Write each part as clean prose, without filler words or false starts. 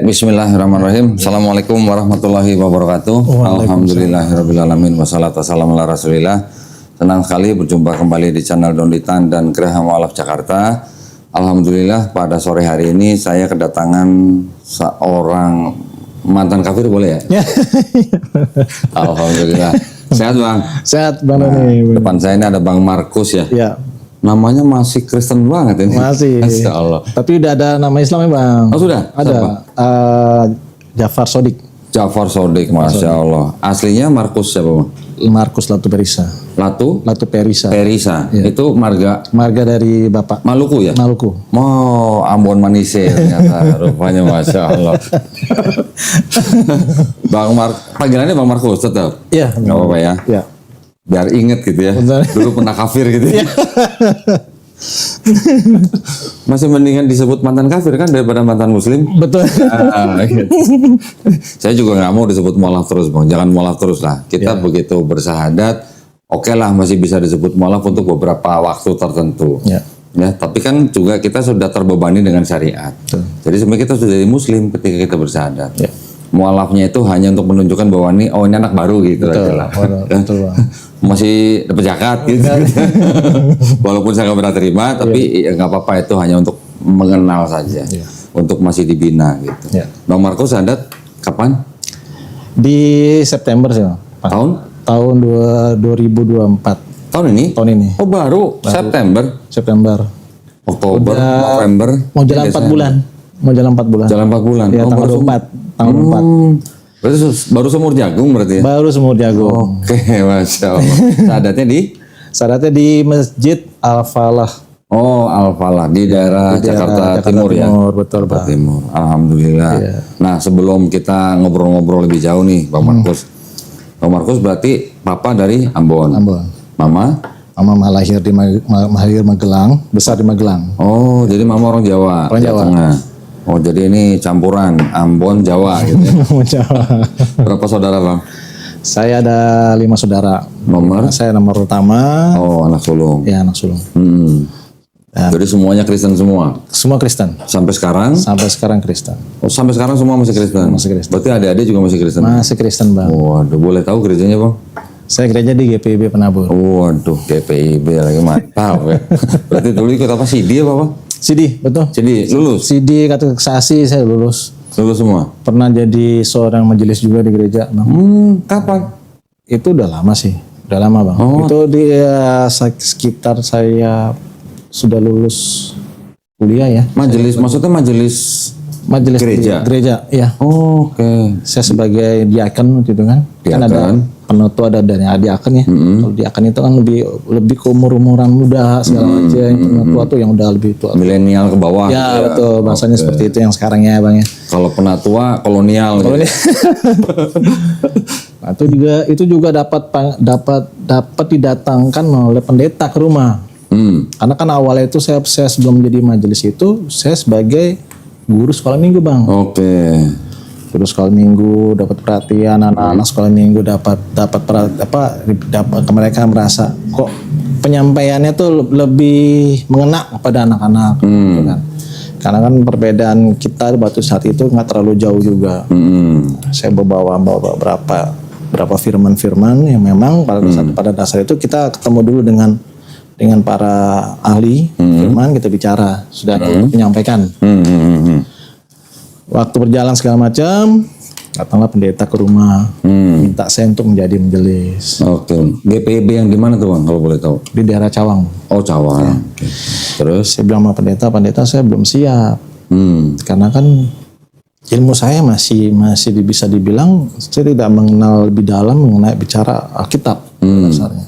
Bismillahirrahmanirrahim. Assalamualaikum warahmatullahi wabarakatuh. Alhamdulillahirrahmanirrahim. Wassalatu wassalamu ala rasulillah. Senang sekali berjumpa kembali di channel Donditan dan Geraha Mu'alaf Jakarta. Alhamdulillah pada sore hari ini saya kedatangan seorang mantan kafir, boleh ya? Alhamdulillah. Sehat Bang? Sehat Bang. Depan saya ini ada Bang Markus ya? Ya. Namanya masih Kristen banget ini. Masih. Masya Allah. Tapi udah ada nama Islamnya Bang. Oh sudah? Ada. Jafar Sodik. Jafar Sodik, Masya Allah. Aslinya Markus siapa Bang? Markus Latu Perisa. Latu Perisa. Perisa. Ya. Itu marga dari Bapak. Maluku ya? Maluku. Oh, Ambon Manise ternyata rupanya, Masya Allah. Panggilannya Bang Markus tetap? Iya. Nggak apa-apa ya? Iya. Biar inget gitu ya. Betul. Dulu pernah kafir gitu ya. Masih mendingan disebut mantan kafir kan daripada mantan muslim. Betul. Gitu. Saya juga nggak mau disebut mualaf terus Bang. Jangan mualaf terus lah. Kita begitu bersahadat, oke lah masih bisa disebut mualaf untuk beberapa waktu tertentu. Ya. Ya, tapi kan juga kita sudah terbebani dengan syariat. Betul. Jadi sebenarnya kita sudah jadi muslim ketika kita bersahadat. Ya. Mualafnya itu hanya untuk menunjukkan bahwa ini anak baru gitu Betul. aja lah. Betul. Masih dapat zakat gitu. Walaupun saya nggak pernah terima, tapi ya nggak apa-apa, itu hanya untuk mengenal saja. Ya. Untuk masih dibina gitu. Ya. Bang Markus adat kapan? Di September sih Bang. Tahun 2024. Tahun ini? Tahun ini. Oh baru. September. Oktober, November. Mau jalan 4 bulan. Jalan 4 bulan. Ya, tanggal 24. Tahun 4. Berarti baru semur jagung berarti ya? Baru semur jagung. Oke, Masya Allah. Sadatnya di Masjid Al-Falah. Oh, Al-Falah di daerah Jakarta Timur ya? Betul Pak. Timur. Alhamdulillah. Iya. Nah, sebelum kita ngobrol-ngobrol lebih jauh nih, Bang Markus. Bang Markus berarti papa dari Ambon. Mama lahir di Magelang, besar di Magelang. Oh, jadi mama orang Jawa. Orang Jawa. Tengah. Oh, jadi ini campuran Ambon Jawa gitu ya. Jawa. Berapa saudara Bang? Saya ada 5 saudara. Saya nomor utama. Oh, anak sulung. Ya, anak sulung. Jadi semuanya Kristen semua? Semua Kristen. Sampai sekarang? Sampai sekarang Kristen. Oh, sampai sekarang semua masih Kristen? Masih Kristen. Berarti adik-adik juga masih Kristen? Masih Kristen Bang. Waduh, boleh tahu gerejanya Bang? Saya gereja di GPIB Penabur. Waduh, GPIB lagi mantap ya. Berarti dulu ikut apa? CD apa Bang? CD, betul. CD, lulus? CD kategorisasi saya lulus. Lulus semua? Pernah jadi seorang majelis juga di gereja Bang. Kapan? Itu udah lama sih. Udah lama Bang. Oh. Itu di sekitar saya sudah lulus kuliah ya. Majelis, maksudnya majelis gereja ya. Oh, oke. Saya sebagai diaken gitu kan. Kan ada penutu, ada diaken ya. Kalau diaken itu kan lebih ke umur-umuran muda segala macam. Yang tua tuh yang udah lebih tua. Milenial ke bawah. Ya, betul. Bahasanya seperti itu yang sekarang ya Bang ya. Kalau penatua kolonial. Gitu. Nah, itu juga dapat didatangkan oleh pendeta ke rumah. Karena kan awalnya itu saya sebelum menjadi majelis itu saya sebagai guru sekolah minggu Bang. Oke. Guru sekolah minggu, dapat perhatian anak-anak sekolah minggu, dapat mereka merasa kok penyampaiannya tuh lebih mengena kepada anak-anak. Gitu kan. Karena kan perbedaan kita waktu saat itu nggak terlalu jauh juga. Saya bawa berapa firman-firman yang memang pada dasar itu kita ketemu dulu dengan para ahli firman, kita bicara, sudah menyampaikan. Waktu berjalan segala macam, datanglah pendeta ke rumah, minta saya untuk menjadi majelis. Oke. GPIB yang di mana tuh Bang, kalau boleh tahu? Di daerah Cawang. Oh, Cawang. Ya. Okay. Terus? Saya bilang sama pendeta saya belum siap. Karena kan ilmu saya masih bisa dibilang saya tidak mengenal lebih dalam mengenai bicara Alkitab dasarnya.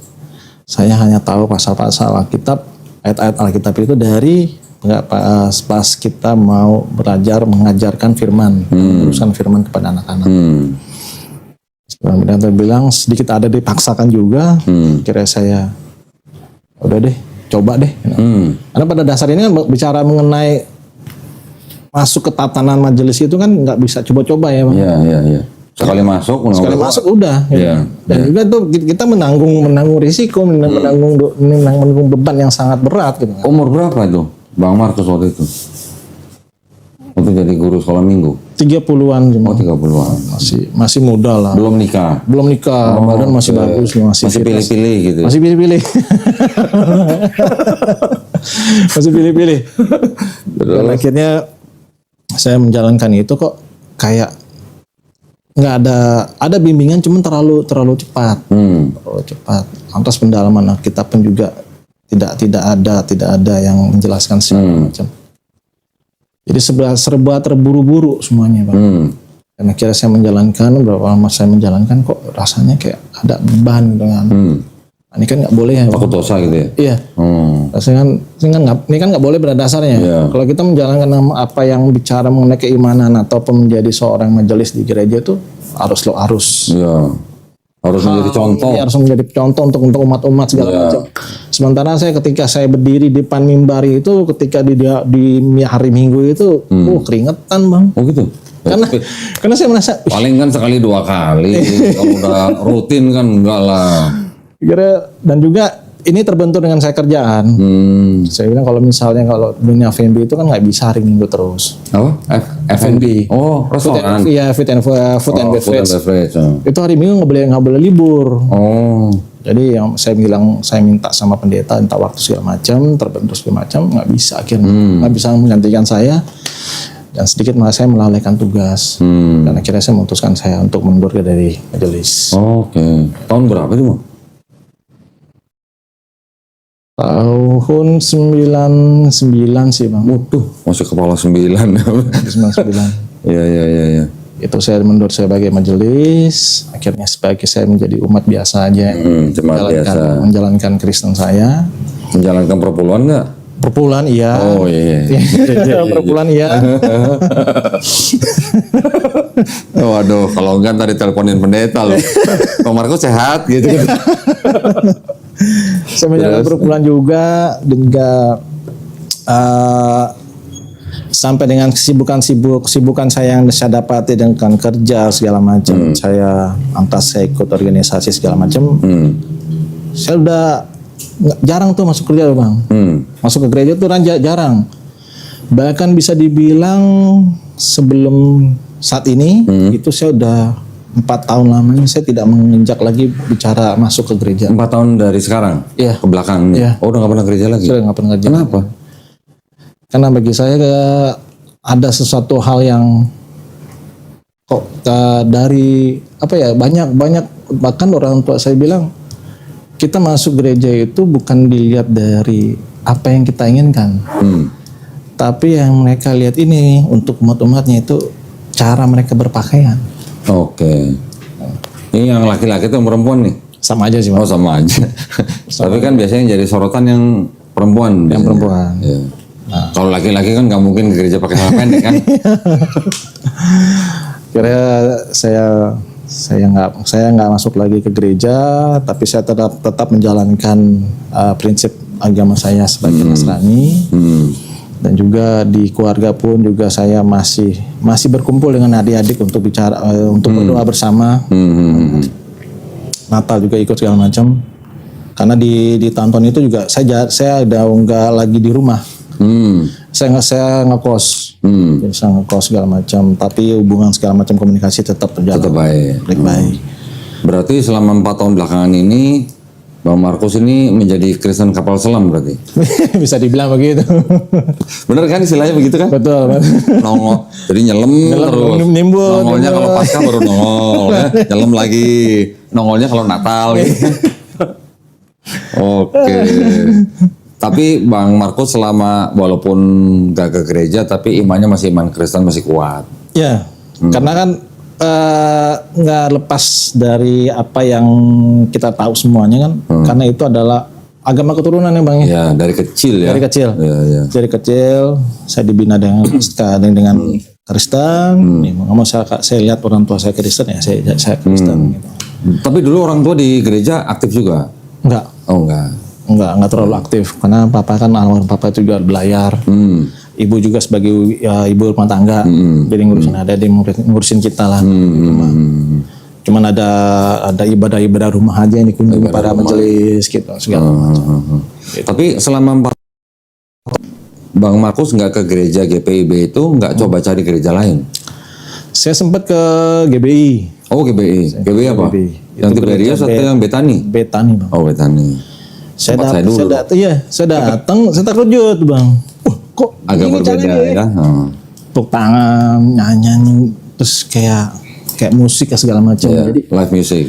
Saya hanya tahu pasal-pasal Alkitab, ayat-ayat Alkitab itu dari pas kita mau belajar mengajarkan firman, meneruskan firman kepada anak-anak. Kemudian dia bilang sedikit ada dipaksakan juga, kira saya udah deh, coba deh. Karena pada dasarnya bicara mengenai masuk ke tatanan majelis itu kan nggak bisa coba-coba ya Bang. Iya. Sekali masuk udah. Iya. Dan juga tuh kita menanggung risiko, menanggung beban yang sangat berat gitu. Umur berapa itu Bang Markus waktu itu? Untuk jadi guru sekolah minggu. 30-an cuma. Oh 30-an. Masih muda lah. Belum nikah. Belum nikah, badan masih bagus, masih pilih-pilih gitu. Masih pilih-pilih. Masih pilih-pilih. Dan akhirnya saya menjalankan itu kok kayak nggak ada bimbingan, cuman terlalu cepat. Terlalu cepat. Lantas pendalaman kita pun juga tidak ada yang menjelaskan segala macam. Jadi serba terburu-buru semuanya, Bang. Dan akhirnya saya menjalankan, berapa lama saya menjalankan kok rasanya kayak ada beban dengan ini kan nggak boleh ya. Takut dosa gitu ya? Iya. Ini kan nggak boleh pada dasarnya. Yeah. Kalau kita menjalankan apa yang bicara mengenai keimanan ataupun menjadi seorang majelis di gereja itu harus menjadi contoh. Harus menjadi contoh untuk umat-umat segala macam. Sementara ketika saya berdiri di depan mimbari itu, ketika di hari Minggu itu, keringetan, Bang. Oh gitu. Karena saya merasa paling kan sekali 2 kali. Kalau udah rutin kan enggak lah. Dan juga ini terbentur dengan saya kerjaan. Saya bilang kalau dunia F&B itu kan nggak bisa hari Minggu terus. Apa? F&B. Oh, restoran. Iya, food and beverage. Oh. Itu hari Minggu nggak boleh libur. Oh. Jadi yang saya minta sama pendeta, minta waktu segala macam, terbentur segala macam, nggak bisa akhirnya, nggak bisa menggantikan saya. Dan sedikit malah saya melalaikan tugas. Dan akhirnya saya memutuskan saya untuk mundur dari majelis. Oke. Tahun berapa itu, Bang? Tahun 99 sih, Bang. Waduh, masih kepala 9. 99. Iya. Itu saya mundur sebagai majelis. Akhirnya sebagai saya menjadi umat biasa aja. Menjalankan Kristen saya. Menjalankan perpuluhan nggak? Perpuluhan iya. Oh iya. Perpuluhan iya. Waduh, kalau enggak tadi teleponin pendeta loh. Bang Markus sehat gitu. Saya menjalankan perpuluhan juga sampai dengan kesibukan saya yang saya dapati dengan kerja segala macam. Saya ikut organisasi segala macam. Saya udah jarang tuh masuk kerja, Bang. Masuk ke gereja tuh jarang. Bahkan bisa dibilang sebelum saat ini itu saya udah 4 tahun lamanya saya tidak menginjak lagi bicara masuk ke gereja. 4 tahun dari sekarang? Iya. Ke belakang? Iya. Oh, udah gak pernah gereja lagi? Saya nggak pernah gereja. Kenapa? Karena bagi saya ada sesuatu hal yang kok dari banyak bahkan orang tua saya bilang kita masuk gereja itu bukan dilihat dari apa yang kita inginkan, tapi yang mereka lihat ini untuk umat-umatnya itu cara mereka berpakaian. Oke. Ini yang laki-laki itu yang perempuan nih? Sama aja sih, Mas. Oh sama aja. Tapi kan biasanya jadi sorotan yang perempuan. Yang perempuan. Ya. Kalau laki-laki kan nggak mungkin ke gereja pakai celana pendek kan? Kira saya nggak masuk lagi ke gereja, tapi saya tetap menjalankan prinsip agama saya sebagai Nasrani. Dan juga di keluarga pun juga saya masih berkumpul dengan adik-adik untuk berdoa bersama. Natal juga ikut segala macam. Karena di tahun-tahun itu juga saya udah nggak lagi di rumah. Saya ngekos. Jadi saya ngekos segala macam, tapi hubungan segala macam komunikasi tetap terjalan. Tetap baik. Berarti selama 4 tahun belakangan ini Bang Markus ini menjadi Kristen kapal selam berarti? Bisa dibilang begitu. Bener kan istilahnya begitu kan? Betul. Nongol, jadi nyelam terus. Nongolnya kalau Paskah baru nongol, ya. Nyelam lagi. Nongolnya kalau Natal. Gitu. Oke. Tapi Bang Markus selama walaupun gak ke gereja, tapi imannya masih iman Kristen masih kuat. Ya, karena kan nggak lepas dari apa yang kita tahu semuanya kan, karena itu adalah agama keturunan ya, Bang. Ya, dari kecil ya. Dari kecil. Ya. Dari kecil saya dibina dengan Kristen. Mau saya lihat orang tua saya Kristen ya, saya Kristen. Gitu. Tapi dulu orang tua di gereja aktif juga? Enggak. Oh enggak. Enggak terlalu aktif karena papa kan almarhum papa itu juga belayar. Ibu juga sebagai ibu rumah tangga, jadi ngurusin kita lah. Cuman ada ibadah rumah aja yang dikunjungi pada majelis gitu segala macam. Gitu. Tapi selama Bang Markus nggak ke gereja GPIB itu, nggak coba cari gereja lain? Saya sempat ke GBI. Oh GBI, GBI apa? GBI. Yang Tiberius atau yang Betani? Betani Bang. Oh Betani. Tempat saya dulu. Saya datang, saya terkejut Bang. Kok Agak ini berbeda caranya ya. tepuk tangan, nyanyi, terus kayak musik segala macam. Ya, Jadi live music.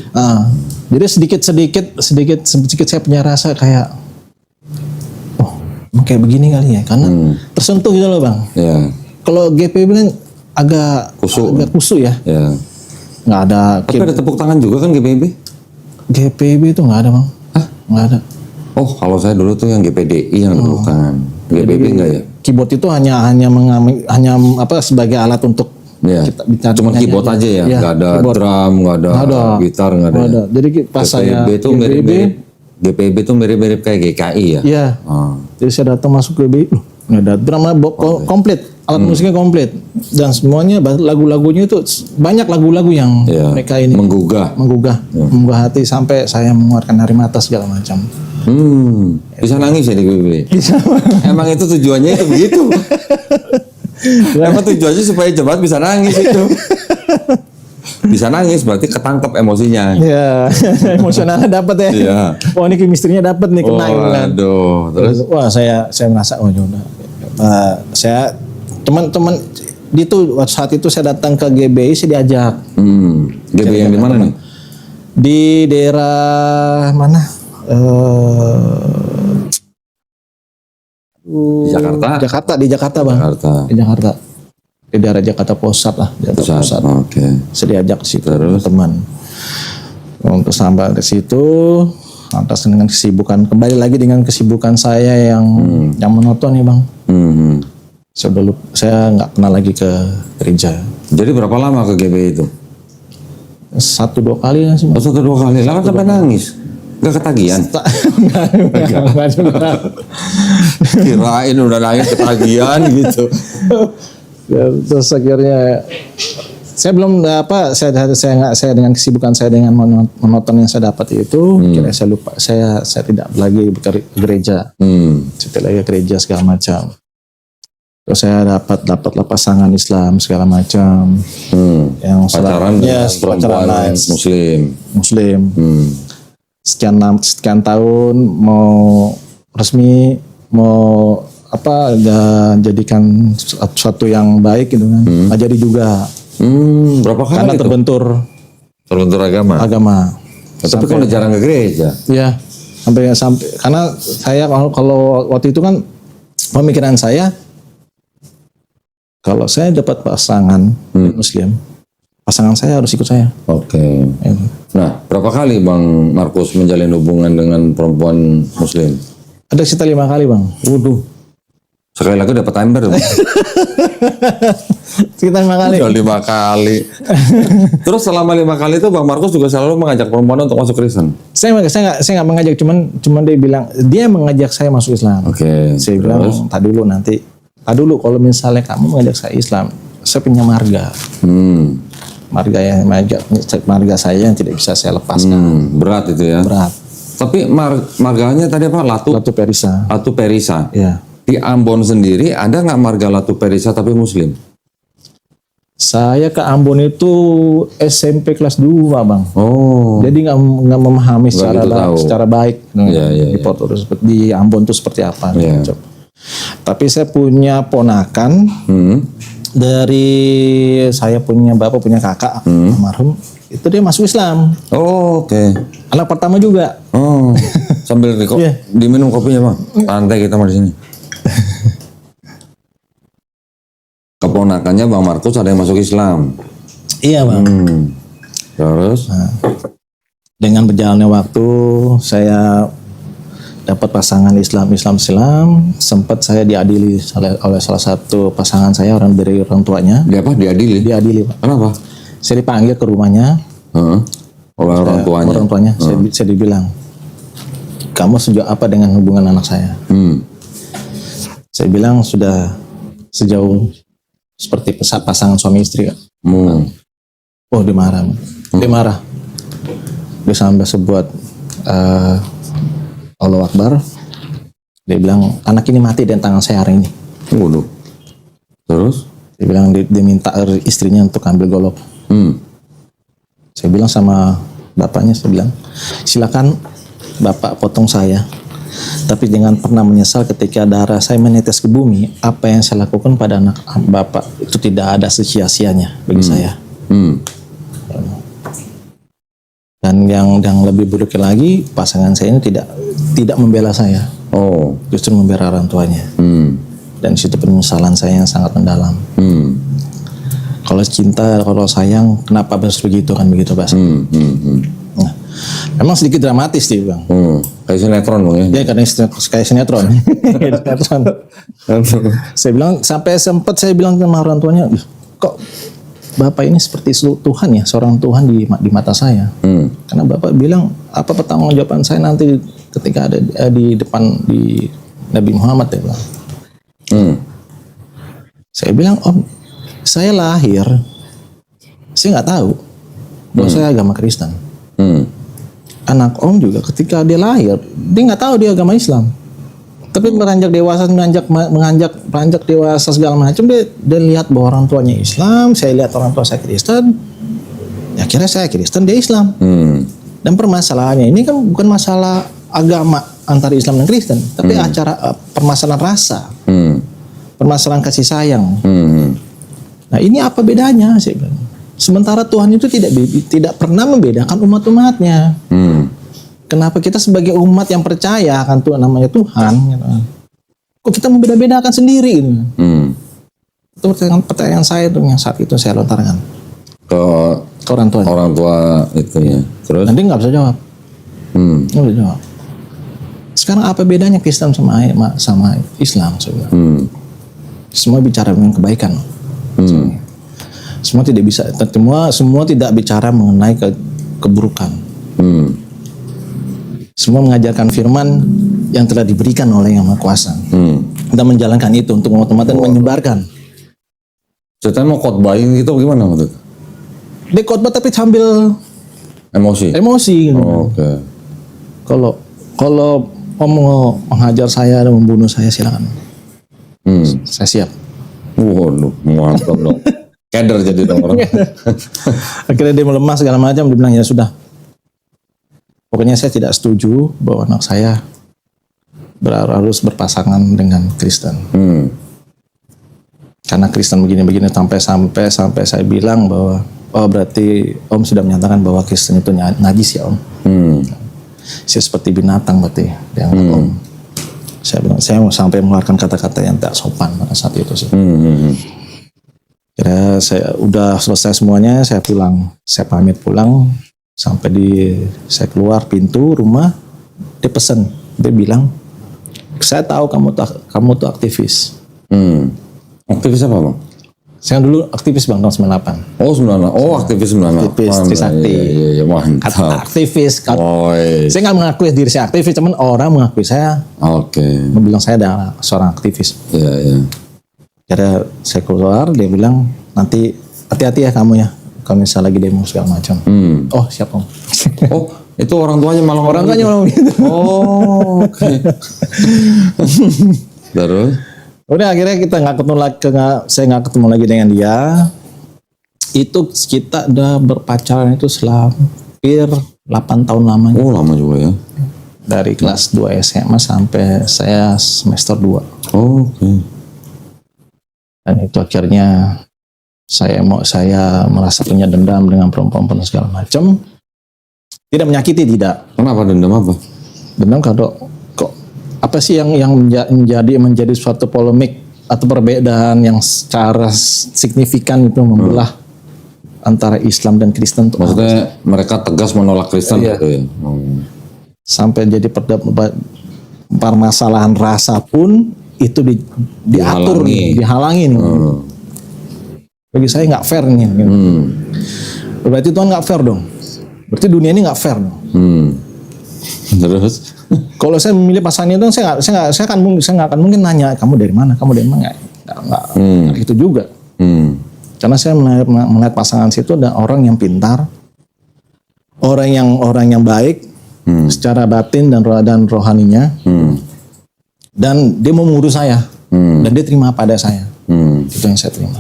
jadi sedikit saya punya rasa kayak, oh kayak begini kali ya, karena tersentuh gitu loh Bang. Ya. Kalau GPIB kan agak kusuk ya, Ya. nggak ada. Tapi ada tepuk tangan juga kan GPIB? GPIB itu nggak ada Bang. Hah? Nggak ada. Oh kalau saya dulu tuh yang GPDI yang tepuk tangan. GPIB enggak ya? Keyboard itu hanya sebagai alat untuk Ya. kita bicara. Cuma keyboard aja ya, nggak ada keyboard. drum, nggak ada gitar, nggak ada. Nggak ada. Jadi pas saya GPIB tuh mirip-mirip. GPIB tuh mirip-mirip kayak GKI ya. Iya. Jadi saya datang masuk ke GPIB, nggak ada drum, komplit, alat musiknya komplit, dan semuanya lagu-lagunya itu banyak lagu-lagu yang mereka ini menggugah hati sampai saya mengeluarkan air mata segala macam. Bisa nangis ya di GPIB? Bisa. Emang itu tujuannya itu begitu. Emang tujuannya supaya jemaat bisa nangis itu. Bisa nangis berarti ketangkep emosinya. Iya, emosionalnya dapat ya. Iya. Wah ini chemistry-nya dapat nih, kena gitu kan. Aduh, terus wah saya merasa udah. Saya teman-teman saat itu saya datang ke GBI, saya diajak. GBI yang di mana nih? Di daerah mana? Di Jakarta Bang. Di Jakarta. Di daerah Jakarta Pusat lah. Pusat. Oke. Saya diajak ke situ teman. Untuk sampai ke situ, lantas dengan kesibukan, kembali lagi dengan kesibukan saya yang monoton nih Bang. Saya nggak pernah lagi ke gereja. Jadi berapa lama ke GBI itu? 1-2 kali lah sih. 1-2 kali. Lah kan sampai nangis. Gak ketagihan? Enggak juga. Kirain udah nangis ketagihan gitu. Ya, terus akhirnya saya belum saya dengan kesibukan saya dengan monoton yang saya dapat itu, kira saya lupa, saya tidak lagi ke gereja. Saya tidak lagi ke gereja segala macam. Terus saya dapatlah pasangan Islam segala macam. Yang pacaran dengan perempuan Muslim. Sekian tahun mau resmi, mau jadikan sesuatu yang baik gitu kan, nggak jadi juga. Berapa kali karena itu? Terbentur agama. Tapi kan jarang ke gereja. Iya, sampai karena saya kalau waktu itu kan pemikiran saya, kalau saya dapat pasangan Muslim, pasangan saya harus ikut saya. Oke. Nah, berapa kali Bang Markus menjalin hubungan dengan perempuan Muslim? Ada sekitar 5 kali Bang. Waduh. Sekali lagi dapat ember. Sekitar 5 kali. Udah 5 kali. Terus selama 5 kali itu Bang Markus juga selalu mengajak perempuan untuk masuk Kristen? Saya nggak mengajak, cuman dia mengajak saya masuk Islam. Oke. Saya bilang, tadi dulu kalau misalnya kamu mengajak saya Islam, saya punya marga. Marga saya yang tidak bisa saya lepaskan. Berat itu ya. Berat. Tapi marganya tadi apa? Latu Perisa. Latu Perisa. Iya. Di Ambon sendiri ada nggak marga Latu Perisa tapi Muslim? Saya ke Ambon itu SMP kelas 2 Bang. Oh. Jadi nggak memahami secara baik. Di Ambon itu seperti apa. Tapi saya punya ponakan. Dari saya punya bapak, punya kakak, almarhum, itu dia masuk Islam. Oh, oke. Anak pertama juga. Oh, sambil diminum kopinya Bang. Santai kita di sini. Keponakannya Bang Markus ada yang masuk Islam. Iya Bang. Terus? Dengan berjalannya waktu, saya dapat pasangan Islam. Sempat saya diadili oleh salah satu pasangan saya, dari orang tuanya. Diadili Pak. Kenapa? Saya dipanggil ke rumahnya. Oleh orang tuanya. Saya dibilang, kamu sejauh apa dengan hubungan anak saya? Saya bilang sudah sejauh seperti pasangan suami istri. Oh dia marah. Dia sampai sebuat Allahu Akbar. Dia bilang, anak ini mati dan tangan saya hari ini. Waduh. Terus? Dia bilang dia minta istrinya untuk ambil golok. Saya bilang sama bapaknya, saya bilang, silakan Bapak potong saya, tapi jangan pernah menyesal ketika darah saya menetes ke bumi. Apa yang saya lakukan pada anak Bapak itu tidak ada sia-sianya bagi saya. Dan yang lebih buruk lagi, pasangan saya ini tidak membela saya. Oh. Justru membela orang tuanya. Dan situ penyesalan saya yang sangat mendalam. Kalau cinta, kalau sayang, kenapa harus begitu kan begitu bahasa. Nah, memang sedikit dramatis sih bang. Kayak sinetron bang ya? Ya karena kayak sinetron. Saya bilang sampai sempat saya bilang sama orang tuanya, kok Bapak ini seperti Tuhan ya, seorang Tuhan di mata saya. Karena Bapak bilang apa pertanggungjawaban saya nanti ketika ada di depan di Nabi Muhammad ya bang. Saya bilang, Om, saya lahir, saya nggak tahu bahwa saya agama Kristen. Anak Om juga ketika dia lahir, dia nggak tahu dia agama Islam. Tapi beranjak dewasa, beranjak dewasa segala macam, dia lihat bahwa orang tuanya Islam, saya lihat orang tua saya Kristen, ya akhirnya saya Kristen, dia Islam. Dan permasalahannya ini kan bukan masalah agama antara Islam dan Kristen, tapi permasalahan rasa, permasalahan kasih sayang. Nah ini apa bedanya sih? Sementara Tuhan itu tidak pernah membedakan umat-umatnya. Kenapa kita sebagai umat yang percaya akan Tuhan namanya Tuhan, gitu, kok kita membeda-bedakan sendiri? Gitu. Itu pertanyaan saya tuh yang saat itu saya lontarkan Ke orang tua. Orang tua itu ya. Terus? Nanti nggak bisa jawab. Nggak bisa jawab. Sekarang apa bedanya Kristen sama Islam? Semua bicara dengan kebaikan. Semua tidak bisa. Semua tidak bicara mengenai keburukan. Semua mengajarkan firman yang telah diberikan oleh Yang Maha Kuasa. Dan menjalankan itu untuk umat-umat dan menyebarkan. Ceritanya mau khotbahin gitu gimana maksudnya? Dia khotbah tapi sambil Emosi. Gitu. Oke. Kalau Om mau menghajar saya dan membunuh saya silakan. Saya siap. Waduh, mantap dong. Keder jadi dong orang. Akhirnya dia melemah segala macam, dia bilang ya sudah. Pokoknya saya tidak setuju bahwa anak saya harus berpasangan dengan Kristen. Karena Kristen begini-begini sampai saya bilang bahwa berarti Om sudah menyatakan bahwa Kristen itu najis ya Om. Saya seperti binatang berarti dianggap Om. Saya bilang saya mau sampai mengeluarkan kata-kata yang tak sopan pada saat itu sih. Kira saya udah selesai semuanya, saya pulang, saya pamit pulang. Sampai saya keluar pintu rumah, dia pesan, dia bilang, saya tahu kamu tuh aktivis. Aktivis apa bang? Saya dulu aktivis bang tahun 98. Oh 98, oh aktivis 98. Aktivis Trisakti. Iya, mantap. Aktivis. Oi. Saya nggak mengakui diri saya aktivis, cuman orang mengakui saya. Oke. Bilang saya adalah seorang aktivis. Iya. Kira saya keluar, dia bilang nanti hati-hati ya kamu ya. Kalau misalnya lagi demo segala macam. Oh siap Om. Oh itu orang tuanya malah gitu. Oh oke. Terus? Udah akhirnya kita saya nggak ketemu lagi dengan dia. Itu kita udah berpacaran itu selama hampir 8 tahun lamanya. Oh lama juga ya. Dari kelas 2 SMA sampai saya semester 2. Oh, oke. Dan itu akhirnya saya merasa punya dendam dengan perempuan segala macam. Tidak menyakiti, tidak. Kenapa dendam apa? Dendam kok apa sih yang menjadi suatu polemik atau perbedaan yang secara signifikan itu membelah antara Islam dan Kristen. Maksudnya mereka tegas menolak Kristen gitu ya? Sampai jadi permasalahan rasa pun itu diatur, dihalangi nih. Bagi saya nggak fair nih. Berarti Tuhan nggak fair dong. Berarti dunia ini nggak fair dong. Terus? Kalau saya memilih pasangan itu, saya nggak akan mungkin nanya kamu dari mana, nggak itu juga. Karena saya melihat pasangan situ ada orang yang pintar, orang yang baik secara batin dan rohaninya, dan dia mau mengurus saya. dan dia terima pada saya. Itu yang saya terima.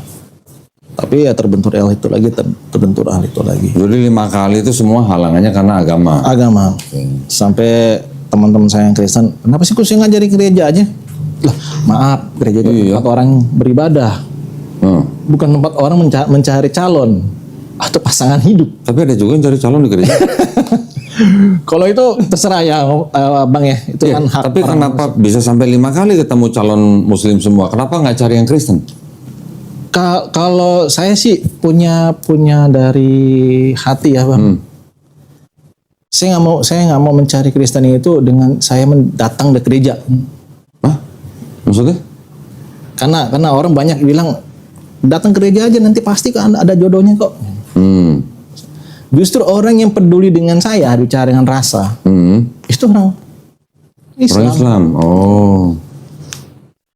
Tapi ya terbentur hal itu lagi, terbentur hal itu lagi. Jadi 5 kali itu semua halangannya karena agama. Agama. Sampai teman-teman saya yang Kristen, kenapa sih kok saya ngajari gereja aja? Lah, maaf, gereja itu tempat orang beribadah. Bukan tempat orang mencari calon atau pasangan hidup. Tapi ada juga yang cari calon di gereja. Kalau itu terserah ya, Bang ya. Itu kan hak. Tapi kenapa bisa sampai 5 kali ketemu calon muslim semua? Kenapa nggak cari yang Kristen? Kalau saya sih punya dari hati ya, Bang. Saya nggak mau mencari Kristen itu dengan saya datang ke gereja. Hah? Maksudnya? Karena orang banyak bilang datang ke gereja aja nanti pasti kan ada jodohnya kok. Justru orang yang peduli dengan saya bicara dengan rasa, itu orang Islam. Oh.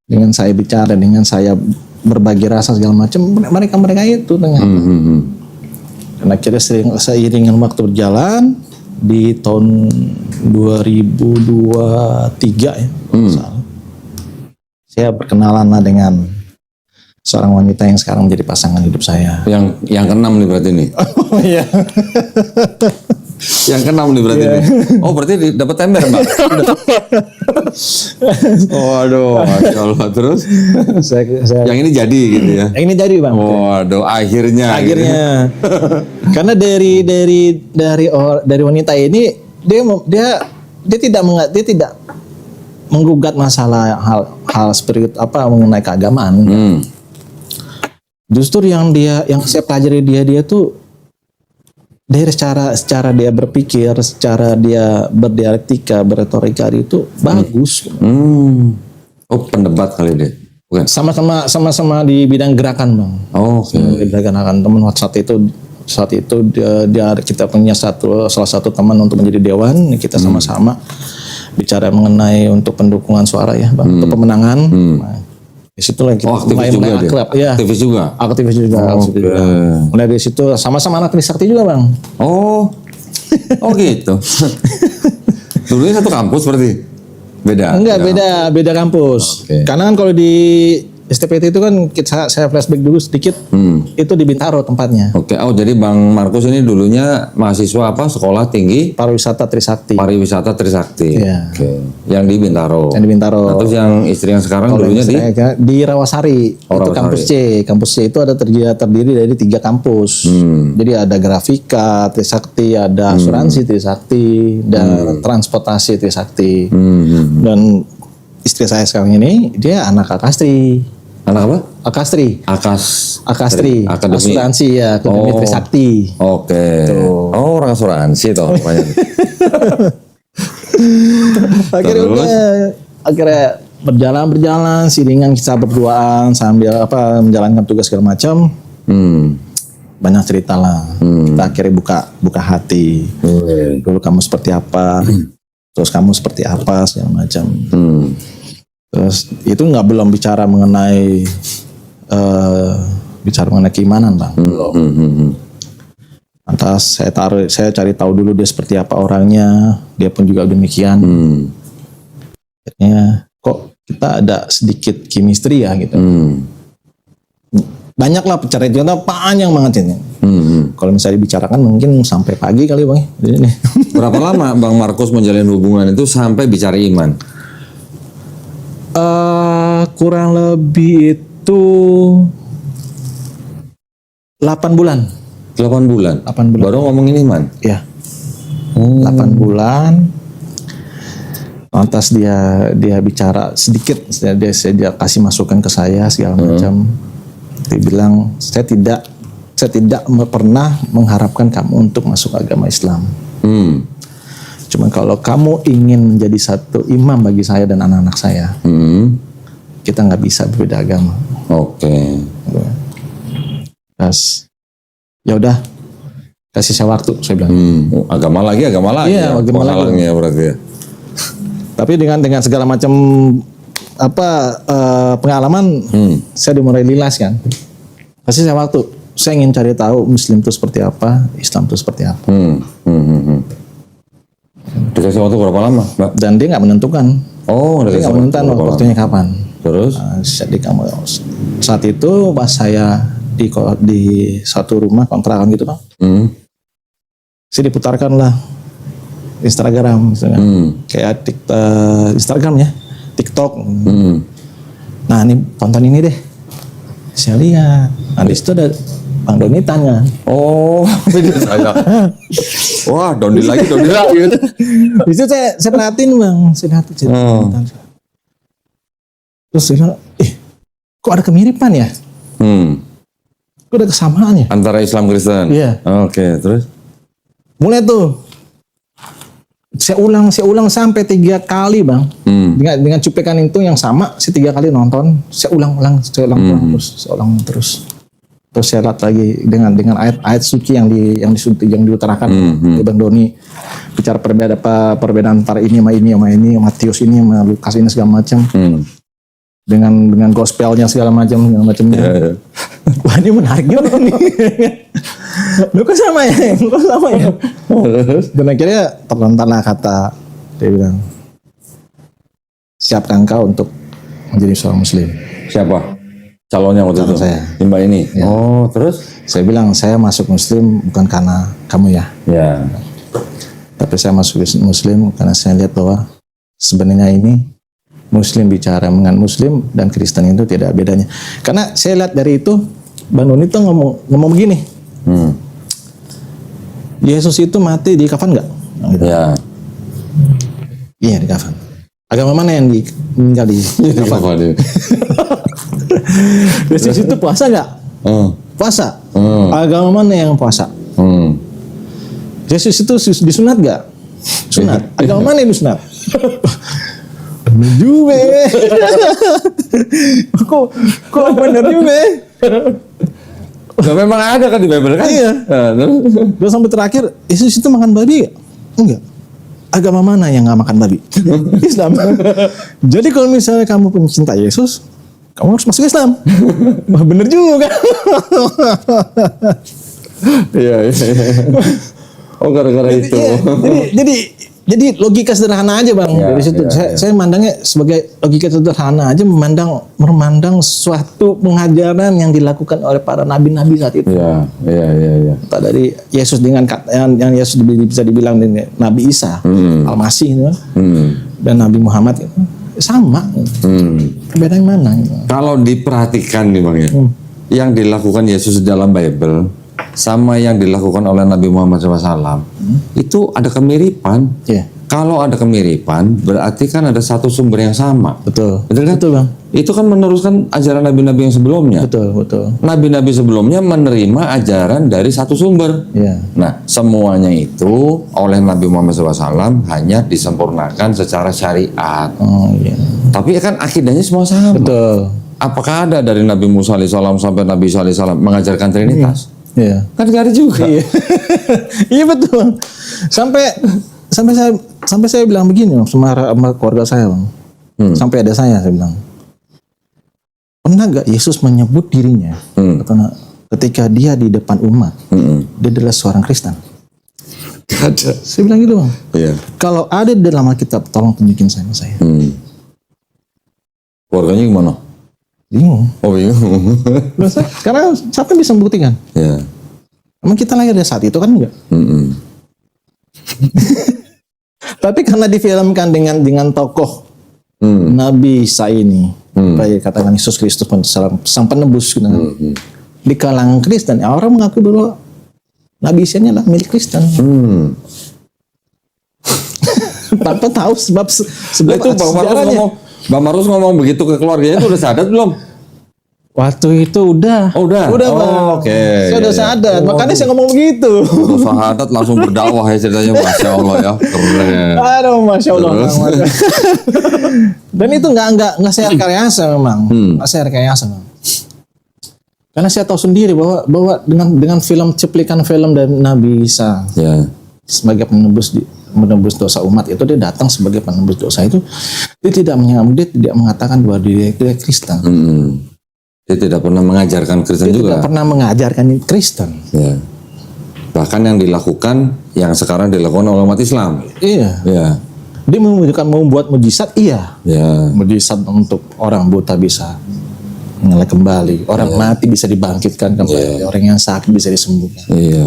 Dengan saya bicara, dengan saya berbagi rasa segala macam, mereka itu dengan. Karena akhirnya seiringan waktu berjalan di tahun 2023 ya, saya berkenalan lah dengan seorang wanita yang sekarang menjadi pasangan hidup saya. Yang keenam nih berarti nih. Oh iya. Yang keenam nih berarti nih. Oh berarti dapat ember, Mbak. Waduh, Masya Allah. Terus yang ini jadi gitu ya. Yang ini jadi, Bang. Waduh, akhirnya. Gitu. Karena dari wanita ini dia tidak menggugat masalah hal spirit mengenai keagamaan. Justru yang saya pelajari dia tuh dari secara dia berpikir, secara dia berdialektika, berretorika itu bagus. Oh, pendebat kali dia. Bukan. Sama di bidang gerakan, Bang. Oh, oke. Di bidang gerakan teman saat itu dia kita punya salah satu teman untuk menjadi dewan, kita sama-sama bicara mengenai untuk pendukungan suara ya, Bang, untuk pemenangan. Nah, di situ lagi kita aktivis juga akrab, ya. Aktivis juga. Mulai dari situ sama-sama anak Trisakti juga, Bang. Oh gitu. Dulunya satu kampus berarti? Beda? Enggak, beda kampus. Karena kan kalau di STPT itu kan saya flashback dulu sedikit, itu di Bintaro tempatnya. Oke, jadi Bang Markus ini dulunya mahasiswa sekolah tinggi? Pariwisata Trisakti. Iya. Oke. Yang di Bintaro. Nah, terus yang istri yang sekarang dulunya di Rawasari. Itu kampus C. Kampus C itu ada terdiri dari 3 kampus. Jadi ada grafika Trisakti, ada asuransi Trisakti, dan transportasi Trisakti. Dan istri saya sekarang ini dia anak Akastri. Anak apa? Akastri. Akastri. Asuransi ya, Akademi Trisakti. Oke. Oh, orang asuransi toh. Akhirnya berjalan siringan kita berduaan sambil menjalankan tugas segala macam. Banyak cerita lah. Kita akhirnya buka hati. Dulu kamu seperti apa? Terus kamu seperti apa segala macam. Terus itu belum bicara mengenai keimanan, Bang. Belum. Lantas saya cari tahu dulu dia seperti apa orangnya. Dia pun juga demikian. Akhirnya kok kita ada sedikit chemistry ya gitu. Banyaklah cerita panjang banget ini. Kalau misalnya dibicarakan mungkin sampai pagi kali, Bang. Berapa lama Bang Markus menjalin hubungan itu sampai bicara iman? Kurang lebih itu 8 bulan. 8 bulan? 8 bulan. Baru ngomongin iman? Ya. 8 bulan. Lantas dia bicara sedikit, dia kasih masukan ke saya segala macam. Dia bilang, saya tidak pernah mengharapkan kamu untuk masuk agama Islam. Cuman kalau kamu ingin menjadi satu imam bagi saya dan anak-anak saya, kita nggak bisa berbeda agama. Oke. Terus, ya udah, kasih saya waktu, saya bilang. Agama lagi. Iya, agama lagi. Ya berarti ya. Tapi dengan segala macam pengalaman, saya dimulai lilas kan. Kasih saya waktu. Saya ingin cari tahu Muslim itu seperti apa, Islam itu seperti apa. Dikasih waktu berapa lama, Mbak? Dan dia nggak menentukan. Oh, dia nggak menentukan waktunya kapan. Terus? Saat itu pas saya di satu rumah kontrakan gitu Bang. Saya diputarkan lah Instagram misalnya. Kayak Instagram ya, TikTok. Nah ini tonton ini deh. Saya lihat. Nah di situ ada Bang Doni tanya. Oh, video saya. Wah, Doni lagi gitu. Di situ saya perhatiin Bang, saya perhatiin. Terus saya bilang, kok ada kemiripan ya? Kok ada kesamaan ya? Antara Islam Kristen? Iya. Oke, terus? Mulai tuh. Saya ulang sampai 3 kali Bang. Dengan cuplikan itu yang sama, saya 3 kali nonton. Saya ulang terus. Terus saya lihat lagi dengan ayat suci yang diutarakan oleh Bang Doni, bicara perbedaan antara ini sama ini, Matius ini sama Lukas ini segala macam, dengan gospelnya segala macamnya. Wah ini menarik juga nih. Lu kok sama ya? Dan akhirnya terlontarlah kata, dia bilang, siapkan kau untuk menjadi seorang Muslim. Siapa? Calonnya waktu itu? Saya. Mbak ini? Ya. Oh, terus? Saya bilang, saya masuk Muslim bukan karena kamu ya. Ya. Tapi saya masuk Muslim karena saya lihat bahwa sebenarnya ini Muslim bicara dengan Muslim dan Kristen itu tidak bedanya. Karena saya lihat dari itu, Bang Doni itu ngomong begini. Yesus itu mati di kafan nggak? Gitu. Ya. Iya di kafan. Agama mana yang meninggal di kafan? Yesus itu puasa nggak? Puasa. Agama mana yang puasa? Yesus itu disunat nggak? Sunat. Agama mana yang disunat? Juga. Kok bener juga? Nah, memang ada kan di Bible kan? Iya. Terus sampai terakhir, Yesus itu makan babi nggak? Enggak. Agama mana yang nggak makan babi? Islam. Jadi kalau misalnya kamu pencinta Yesus, kamu harus masuk Islam. Wah bener juga. Iya. Oh gara-gara itu. Jadi logika sederhana aja Bang. Ya, dari situ saya mandangnya sebagai logika sederhana aja, memandang suatu pengajaran yang dilakukan oleh para nabi-nabi saat itu. Iya. Dari Yesus dengan yang Yesus bisa dibilang dengan Nabi Isa, Al-Masih itu, dan Nabi Muhammad itu sama. Perbedaan mana? Kalau diperhatikan nih Bang ya, yang dilakukan Yesus dalam Bible sama yang dilakukan oleh Nabi Muhammad SAW itu ada kemiripan. Yeah. Kalau ada kemiripan, berarti kan ada satu sumber yang sama. Betul. Betul kan? Betul Bang. Itu kan meneruskan ajaran nabi-nabi yang sebelumnya. Betul. Nabi-nabi sebelumnya menerima ajaran dari satu sumber. Yeah. Nah, semuanya itu oleh Nabi Muhammad SAW hanya disempurnakan secara syariat. Oh iya. Tapi kan akidahnya semua sama. Betul. Apakah ada dari Nabi Musa AS sampai Nabi Isa AS mengajarkan Trinitas? Iya. Kan gak ada juga. Iya. Iya betul. Sampai saya bilang begini sama keluarga saya Bang. Sampai ada saya bilang, pernah gak Yesus menyebut dirinya ketika dia di depan umat dia adalah seorang Kristen? Gak ada. Saya bilang gitu Bang. Iya. Kalau ada di dalam Alkitab, tolong tunjukin sama saya. Keluarganya gimana? Bingung. Oh bingung. Karena siapa yang bisa membuktikan? Ya. Emang kita lahir dari saat itu kan enggak? Tapi karena difilmkan dengan tokoh Nabi Isa ini, kayak katakan Yesus Kristus sang penebus gitu. Di kalangan Kristen, orang mengaku bahwa Nabi Isa ini adalah milik Kristen. Tanpa tahu sebab itu Bang Marus ngomong begitu ke keluarganya itu udah sadar belum? Waktu itu udah. Oh, udah. Udah Bang. Oke. Saya udah sadar. Makanya saya ngomong begitu. Udah sahadat langsung berdakwah ya ceritanya. Masya Allah ya. Keren. Aduh, Masya Allah. Dan itu nggak saya rekayasa memang. Nggak saya rekayasa Bang. Karena saya tahu sendiri bahwa dengan cuplikan film dari Nabi Isa sebagai menebus dosa umat itu, dia datang sebagai penebus dosa itu, dia tidak mengatakan bahwa dia Kristen. Dia tidak pernah mengajarkan Kristen juga. Dia tidak pernah mengajarkan Kristen. Ya. Bahkan yang dilakukan, yang sekarang dilakukan oleh umat Islam. Iya. Ya. Dia membuat mujizat, iya. Ya. Mujizat untuk orang buta bisa nyala kembali, orang mati bisa dibangkitkan kembali, orang yang sakit bisa disembuhkan. Iya.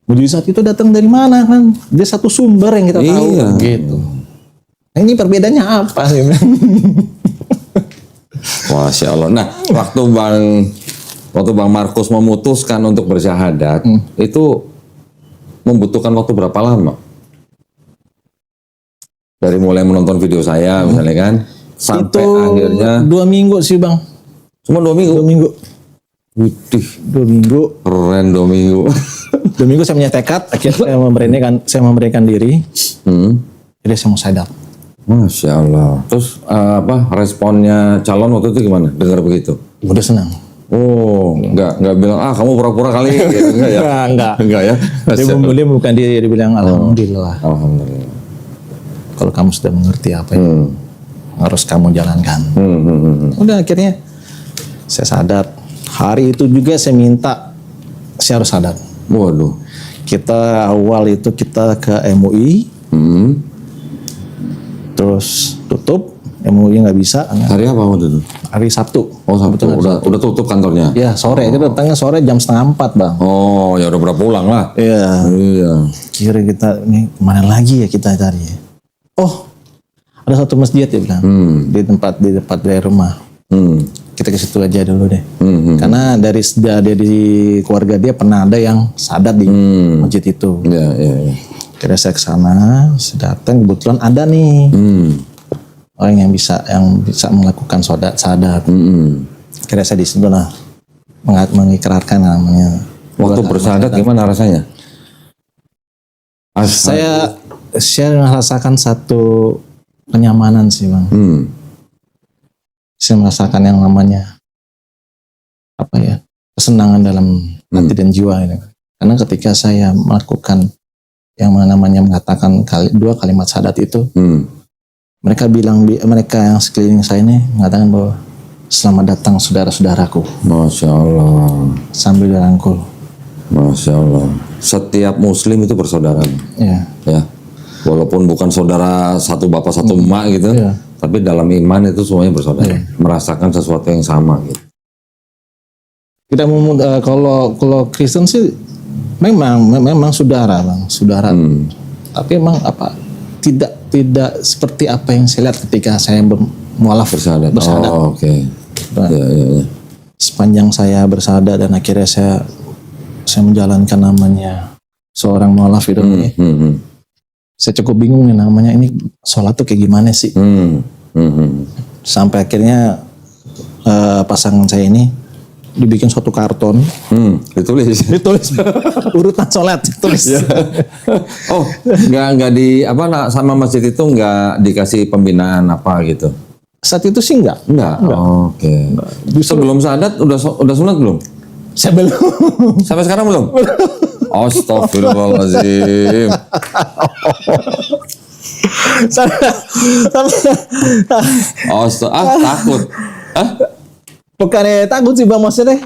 Mujizat itu datang dari mana kan? Dia satu sumber yang kita tahu, gitu. Nah, ini perbedaannya apa sih? Masya Allah. Nah, waktu Bang Markus memutuskan untuk bersyahadat, itu membutuhkan waktu berapa lama? Dari mulai menonton video saya misalnya kan, sampai itu akhirnya 2 minggu sih Bang. cuma 2 minggu. 2 minggu. Widih, 2 minggu. keren 2 minggu. 2 minggu saya punya tekad, akhirnya saya memberikan diri. Jadi saya mau sadar. Masya Allah. Terus responnya calon waktu itu gimana? Dengar begitu? Udah senang. Oh, nggak bilang kamu pura-pura kali, gitu, enggak ya? Enggak ya? Dia bukan dia bilang alhamdulillah. Alhamdulillah. Kalau kamu sudah mengerti apa yang harus kamu jalankan. Udah akhirnya saya sadar. Hari itu juga saya minta saya harus sadar. Waduh. Kita awal itu kita ke MUI. Terus tutup. MUI nggak bisa. Hari apa waktu itu? Hari Sabtu. Oh, Sabtu. Udah tutup kantornya? Ya sore. Kita datangnya sore jam 3:30 Bang. Oh, ya udah berapa pulang lah. Iya. Iya. Kira kita ini kemana lagi ya kita cari ya? Oh, ada satu masjid ya bilang di tempat dari rumah. Kita ke situ aja dulu deh. Karena dari keluarga dia pernah ada yang sadat di masjid itu. Iya. Kira saya ke sana, saya datang kebetulan ada nih orang yang bisa melakukan sadat. Kira saya di situ lah mengikrarkan namanya. Waktu bersyahadat gimana rasanya? Saya merasakan satu kenyamanan sih Bang. Saya merasakan yang namanya kesenangan dalam hati dan jiwa ini. Karena ketika saya melakukan yang namanya mengatakan 2 kalimat syahadat itu, mereka yang sekeliling saya ini mengatakan bahwa selamat datang saudara-saudaraku. Masya Allah. Sambil dirangkul. Masya Allah. Setiap Muslim itu bersaudara. Iya. Ya. Walaupun bukan saudara satu bapak satu emak gitu, tapi dalam iman itu semuanya bersaudara, merasakan sesuatu yang sama gitu. Kita kalau Kristen sih memang saudara Bang, saudara. Tapi emang tidak seperti apa yang saya lihat ketika saya mualaf bersyahadat. Oh, oke. Ya. Sepanjang saya bersyahadat dan akhirnya saya menjalankan namanya seorang mualaf itu. Saya cukup bingung nih namanya ini sholat tuh kayak gimana sih? Sampai akhirnya pasangan saya ini dibikin suatu karton, ditulis urutan sholat ditulis. Oh, nggak sama masjid itu nggak dikasih pembinaan apa gitu? Saat itu sih enggak. Oh, oke. Sebelum syahadat udah sunat belum? Saya belum. Sampai sekarang belum? Astagfirullahaladzim. Takut. Bukannya takut sih Bang, maksudnya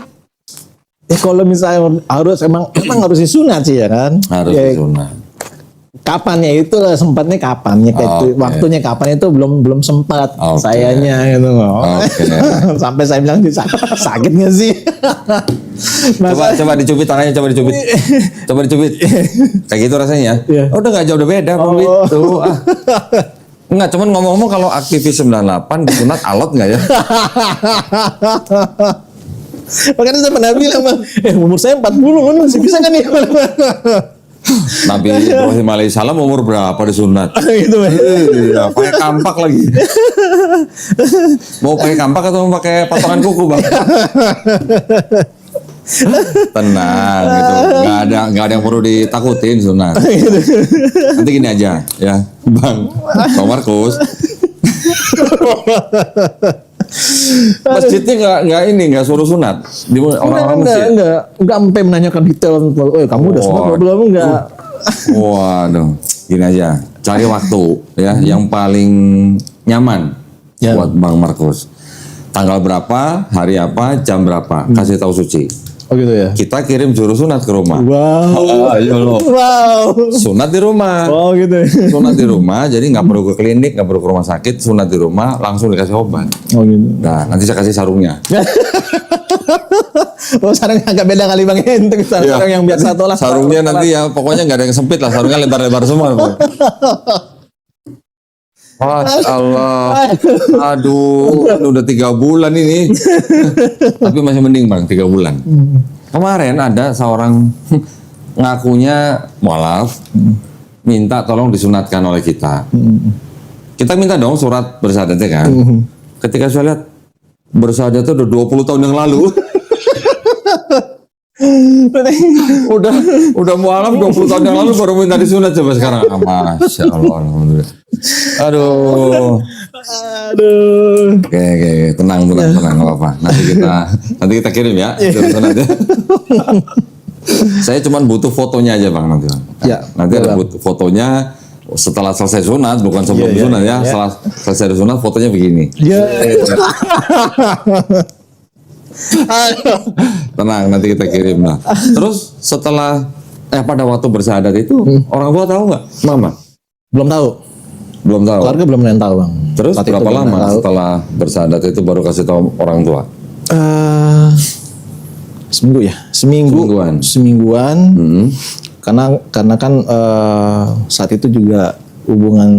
kalau misalnya emang harus disunat sih ya kan? Harus disunat. Kapannya itu sempatnya kapannya waktunya kapan itu belum sempat sayanya gitu. Sampai saya bilang sakit nggak sih? Coba dicubit tangannya, coba dicubit kayak gitu rasanya. Udah nggak jauh, udah beda itu. Enggak, cuman ngomong-ngomong kalau aktivis 98 disunat alot nggak ya? Makanya saya pernah bilang Bang, umur saya 40 masih bisa kan ya? Nabi Ibrahim alaihissalam umur berapa disunat? Gitu Bang. Iya, pakai kampak lagi. Mau pakai kampak atau mau pakai potongan kuku Bang? Tenang gitu, nggak ada yang perlu ditakutin sunat. Nanti gini aja ya, Bang Markus. Masjidnya nggak suruh sunat di orang-orang masjid. Enggak sampai menanyakan detail. Kamu udah sunat belum? Enggak. Waduh, gini aja, cari waktu ya yang paling nyaman buat Bang Markus. Tanggal berapa, hari apa, jam berapa, kasih tahu Suci. Oh gitu ya. kita kirim juru sunat ke rumah. Wow. Ayo lo. Wow. Sunat di rumah. Oh gitu ya. Sunat di rumah, jadi nggak perlu ke klinik, nggak perlu ke rumah sakit, sunat di rumah, langsung dikasih obat. Oh gitu. Nah, nanti saya kasih sarungnya. Oh sarung agak beda kali Bang. Untuk sarung yang biasa tolak. Sarungnya nanti ya, pokoknya nggak ada yang sempit lah, sarungnya lebar-lebar semua. Masya Allah, aduh, ini udah 3 bulan ini, tapi masih mending Bang, 3 bulan. Kemarin ada seorang ngakunya mualaf, minta tolong disunatkan oleh kita. Kita minta dong surat bersyahadatnya kan. Ketika saya lihat bersyahadat itu udah 20 tahun yang lalu. udah mualaf 20 tahun yang lalu baru minta disunat coba sekarang. Masya Allah, alhamdulillah. Aduh. Oke, tenang, nggak apa-apa. Nanti kita kirim ya. Sunatnya. Saya cuma butuh fotonya aja Bang nanti. Ya, nanti ada fotonya setelah selesai sunat, bukan sebelum sunat ya. Setelah selesai sunat fotonya begini. Tenang, nanti kita kirim lah. Terus setelah pada waktu bersyahadat itu orang tua tahu nggak, Mama? Belum tahu. Belum tahu. Keluarga belum ada yang tahu Bang. Terus Saat berapa itu lama setelah bersyahadat itu baru kasih tahu orang tua? Seminggu ya. Semingguan. Karena kan saat itu juga hubungan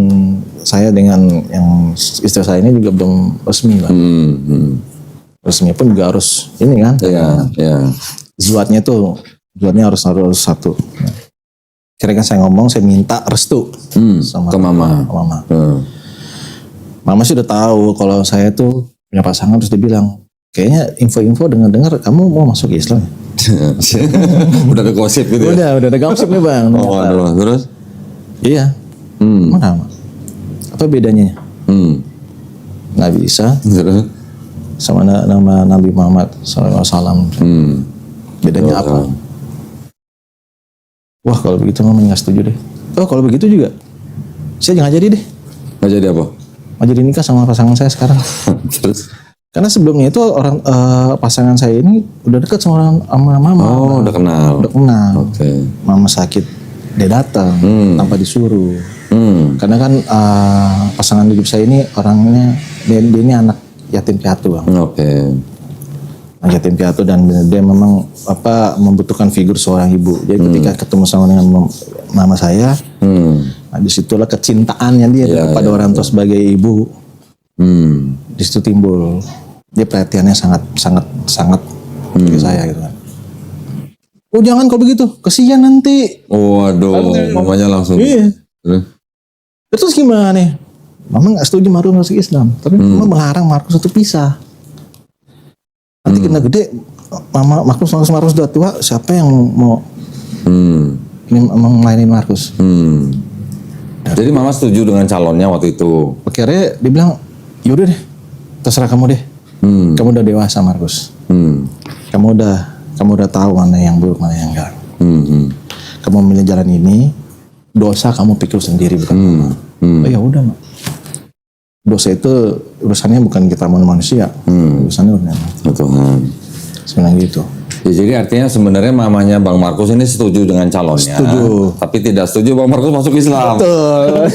saya dengan yang istri saya ini juga belum resmi Bang. Resmi pun juga harus ini kan. Iya. Zuatnya harus satu. Kira-kira saya ngomong, saya minta restu sama ke Mama. Mama sih udah tahu kalau saya tuh punya pasangan, terus dia bilang, kayaknya info-info dengar kamu mau masuk Islam. Udah ada gosip gitu ya? Udah ada gosip nih Bang. Oh, aduh. Terus? Iya. Mana? Apa bedanya? Nggak bisa. Terus? Sama nama Nabi Muhammad SAW. Bedanya apa? Wah kalau begitu Mama nggak setuju deh. Oh kalau begitu juga, saya jangan jadi deh. Nggak jadi apa? Nggak jadi nikah sama pasangan saya sekarang. Terus? Karena sebelumnya itu pasangan saya ini udah dekat sama Mama. Oh udah kenal. Oke. Mama sakit, dia datang tanpa disuruh. Karena kan pasangan hidup saya ini orangnya dia ini anak yatim piatu Bang. Yatim piatu dan dia memang membutuhkan figur seorang ibu. Jadi ketika ketemu sama dengan mama saya, disitulah kecintaannya dia kepada orang tua sebagai ibu. Di situ timbul. Dia perhatiannya sangat ke saya gitu kan. Oh jangan kalau begitu, kesian nanti. Waduh, mamanya langsung. Iya. Terus gimana nih? Mama nggak setuju Markus masuk Islam, tapi Mama melarang Markus untuk pisah. Nanti kena gede, Markus udah tua, siapa yang mau melayani Markus? Jadi Mama setuju dengan calonnya waktu itu. Akhirnya dia bilang, yaudah deh, terserah kamu deh. Kamu udah dewasa Markus. Kamu udah tahu mana yang buruk, mana yang enggak. Kamu memilih jalan ini, dosa kamu pikir sendiri bukan Mama. Oh ya udah Mak. Dosa itu urusannya bukan kita manusia, urusannya urusan Tuhan. Sebenarnya gitu. Ya, jadi artinya sebenarnya mamanya Bang Markus ini setuju dengan calonnya, tapi tidak setuju Bang Markus masuk Islam. Betul.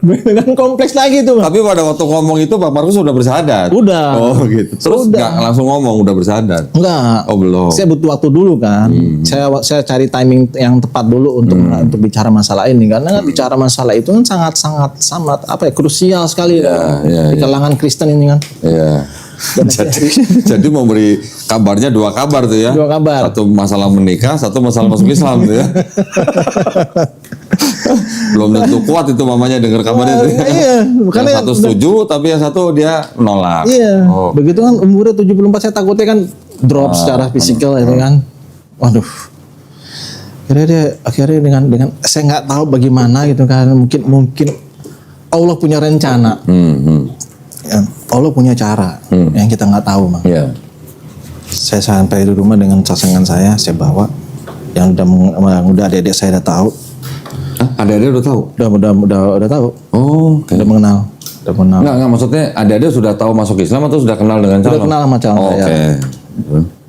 Dengan kompleks lagi tuh Bang. Tapi pada waktu ngomong itu Bang Markus sudah bersyahadat. Udah. Oh gitu. Terus nggak langsung ngomong udah bersyahadat? Enggak. Oh belum. Saya butuh waktu dulu kan. Saya cari timing yang tepat dulu untuk bicara masalah ini karena bicara masalah itu kan sangat krusial sekali di kalangan Kristen ini kan. Iya. Jadi memberi kabarnya 2 kabar tuh ya. 2 kabar. Satu masalah menikah, satu masalah masuk Islam tuh ya. Belum tentu kuat itu mamanya dengar kabarnya itu. Iya, yang satu setuju tapi yang satu dia nolak. Iya. Begitu kan umurnya 74 saya takutnya kan drop secara fisikal itu kan. Waduh. Akhirnya dengan saya nggak tahu bagaimana gitu kan, mungkin Allah punya rencana. Ya, Allah punya cara yang kita nggak tahu Bang. Saya sampai di rumah dengan pasangan saya bawa yang udah adik-adik saya udah tahu. Adik-adik udah tahu? Udah tahu. Oh, udah mengenal. Enggak, maksudnya adik-adik sudah tahu masuk Islam atau sudah kenal dengan calon? Sudah kenal sama calon saya.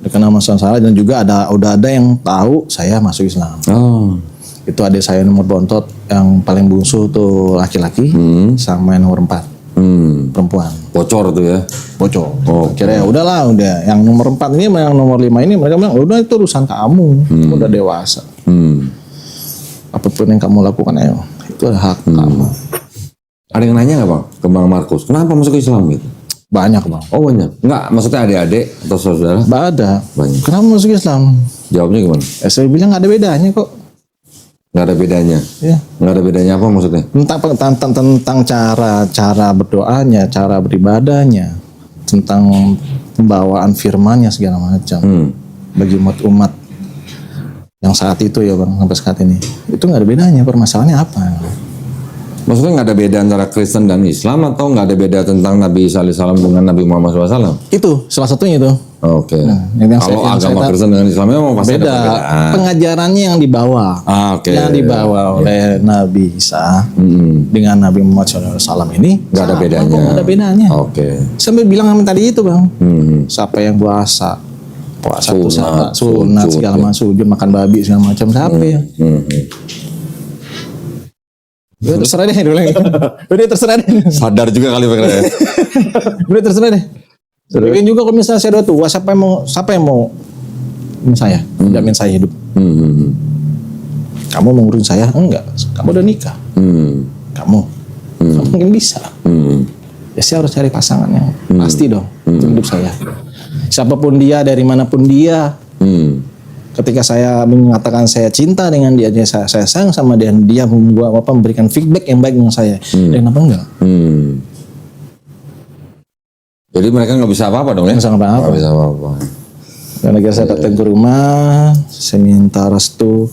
dikenal masuk salah, dan juga udah ada yang tahu saya masuk Islam. Oh. Itu adik saya nomor bontot yang paling bungsu tuh laki-laki, sama yang nomor 4 perempuan. Bocor tuh ya. Bocor. Oh. Akhirnya ya udahlah, udah yang nomor 4 ini sama yang nomor 5 ini mereka bilang udah itu urusan kamu, kamu udah dewasa. Apapun yang kamu lakukan ayo, itu hak kamu. Ada yang nanya nggak bang ke Bang Markus, kenapa masuk Islam gitu? Banyak bang. Oh banyak. Enggak, maksudnya adik-adik atau saudara? Ada. Banyak. Kenapa masuk Islam? Jawabnya gimana? Saya bilang nggak ada bedanya kok. Nggak ada bedanya. Ya. Nggak ada bedanya apa maksudnya? Tentang cara berdoanya, cara beribadahnya, tentang pembawaan firmannya segala macam. Bagi umat yang saat itu ya bang, sampai saat ini itu nggak ada bedanya. Permasalahannya apa? Maksudnya nggak ada beda antara Kristen dan Islam, atau nggak ada beda tentang Nabi Isa alaihissalam dengan Nabi Muhammad SAW? Itu salah satunya itu. Oke. Yang Agama Kristen dengan Islam memang pasti beda. ada perbedaan. Pengajarannya yang dibawa, yang dibawa oleh Nabi Isa dengan Nabi Muhammad SAW ini Nggak ada bedanya. Nggak ada bedanya. Oke. Sampai bilang sama tadi itu bang, siapa yang puasa tuh sunat segala macam, sujud makan babi segala macam, siapa ya? Udah terserah deh dulu. Udah terserah deh. Sadar juga kali Pak ya. Udah terserah deh. Mungkin juga kalau misalnya saya udah tua, siapa yang mau saya, jamin saya hidup. Kamu mau ngurusin saya? Enggak. Kamu udah nikah. Kamu mungkin bisa. Ya saya harus cari pasangan yang pasti dong untuk hidup saya. Siapapun dia, dari manapun dia. Ketika saya mengatakan saya cinta dengan dia saya sayang sama dia, dia memberikan feedback yang baik dengan saya. Dan kenapa enggak? Jadi mereka nggak bisa apa-apa dong ya? Nggak bisa apa-apa. Dan akhirnya saya datang ke rumah, saya minta restu,